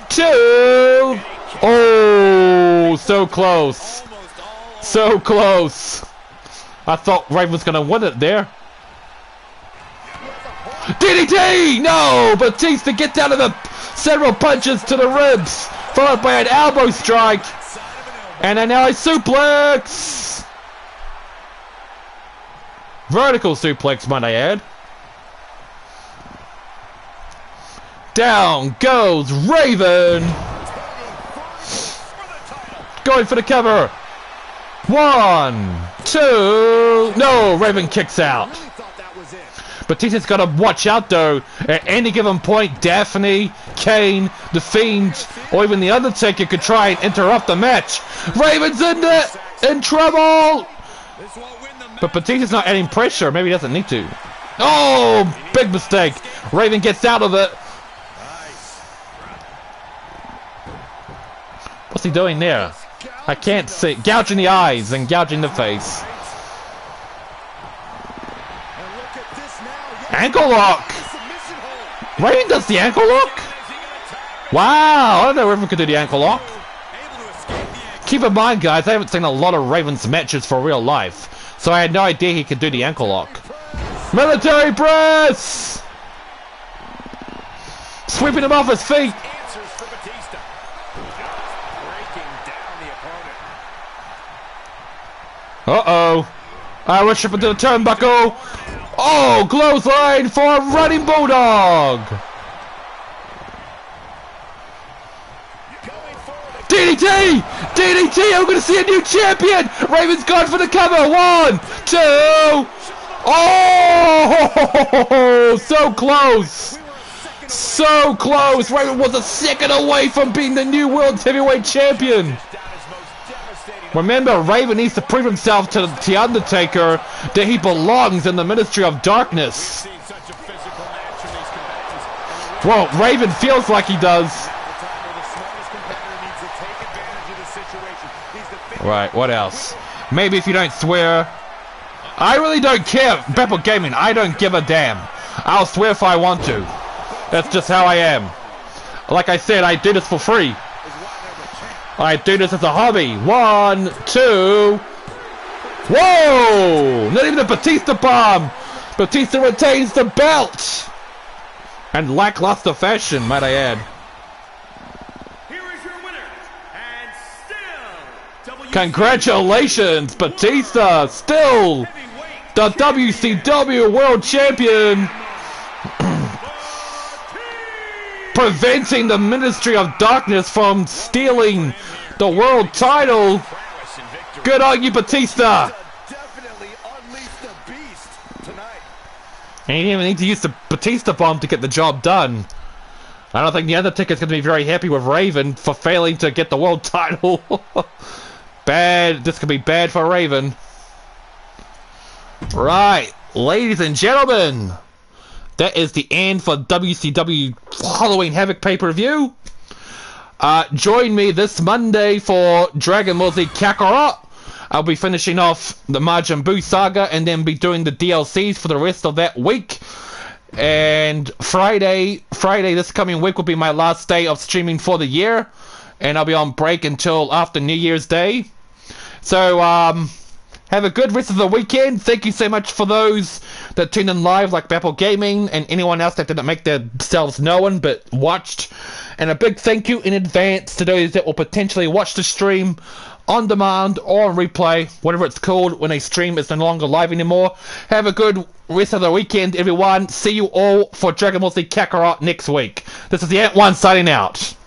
2. Oh, so close. So close. I thought Raven was gonna win it there. DDT! No! Batista gets out of the several punches to the ribs, followed by an elbow strike. And then now a suplex! Vertical suplex, might I add. Down goes Raven! Going for the cover! 1, 2... No! Raven kicks out. Batista's got to watch out though. At any given point, Daffney, Kane, the Fiend, or even the Undertaker could try and interrupt the match. Raven's in trouble! But Batista's not adding pressure. Maybe he doesn't need to. Oh, big mistake. Raven gets out of it. What's he doing there? I can't see. Gouging the eyes and gouging the face. Ankle lock! Raven does the ankle lock? Wow, I don't know if Raven could do the ankle lock. Keep in mind, guys, I haven't seen a lot of Raven's matches for real life, so I had no idea he could do the ankle lock. Military press! Sweeping him off his feet. Uh-oh. Irish up into the turnbuckle. Oh, clothesline for a running bulldog. DDT! DDT! I'm going to see a new champion! Raven's gone for the cover. 1, 2. Oh! So close. So close. Raven was a second away from being the new World Heavyweight Champion. Remember, Raven needs to prove himself to the Undertaker that he belongs in the Ministry of Darkness. Well, Raven feels like he does. Right, what else? Maybe if you don't swear. I really don't care, Pepper Gaming. I don't give a damn. I'll swear if I want to. That's just how I am. Like I said, I do this for free. I do this as a hobby. 1, 2. Whoa! Not even a Batista bomb. Batista retains the belt. And lackluster fashion, might I add. Here is your winner, and still Congratulations, Batista, still the WCW World Champion. Preventing the Ministry of Darkness from stealing the world title. Good on you, Batista. And he didn't even need to use the Batista bomb to get the job done. I don't think the Undertaker's going to be very happy with Raven for failing to get the world title. Bad. This could be bad for Raven. Right, ladies and gentlemen, that is the end for WCW Halloween Havoc pay-per-view. Join me this Monday for Dragon Ball Z Kakarot. I'll be finishing off the Majin Buu saga and then be doing the DLCs for the rest of that week. And Friday this coming week will be my last day of streaming for the year, and I'll be on break until after New Year's Day. So have a good rest of the weekend. Thank you so much for those that tuned in live, like Apple Gaming, and anyone else that didn't make themselves known but watched. And a big thank you in advance to those that will potentially watch the stream on demand or on replay, whatever it's called, when a stream is no longer live anymore. Have a good rest of the weekend, everyone. See you all for Dragon Ball Z Kakarot next week. This is the Ant1 signing out.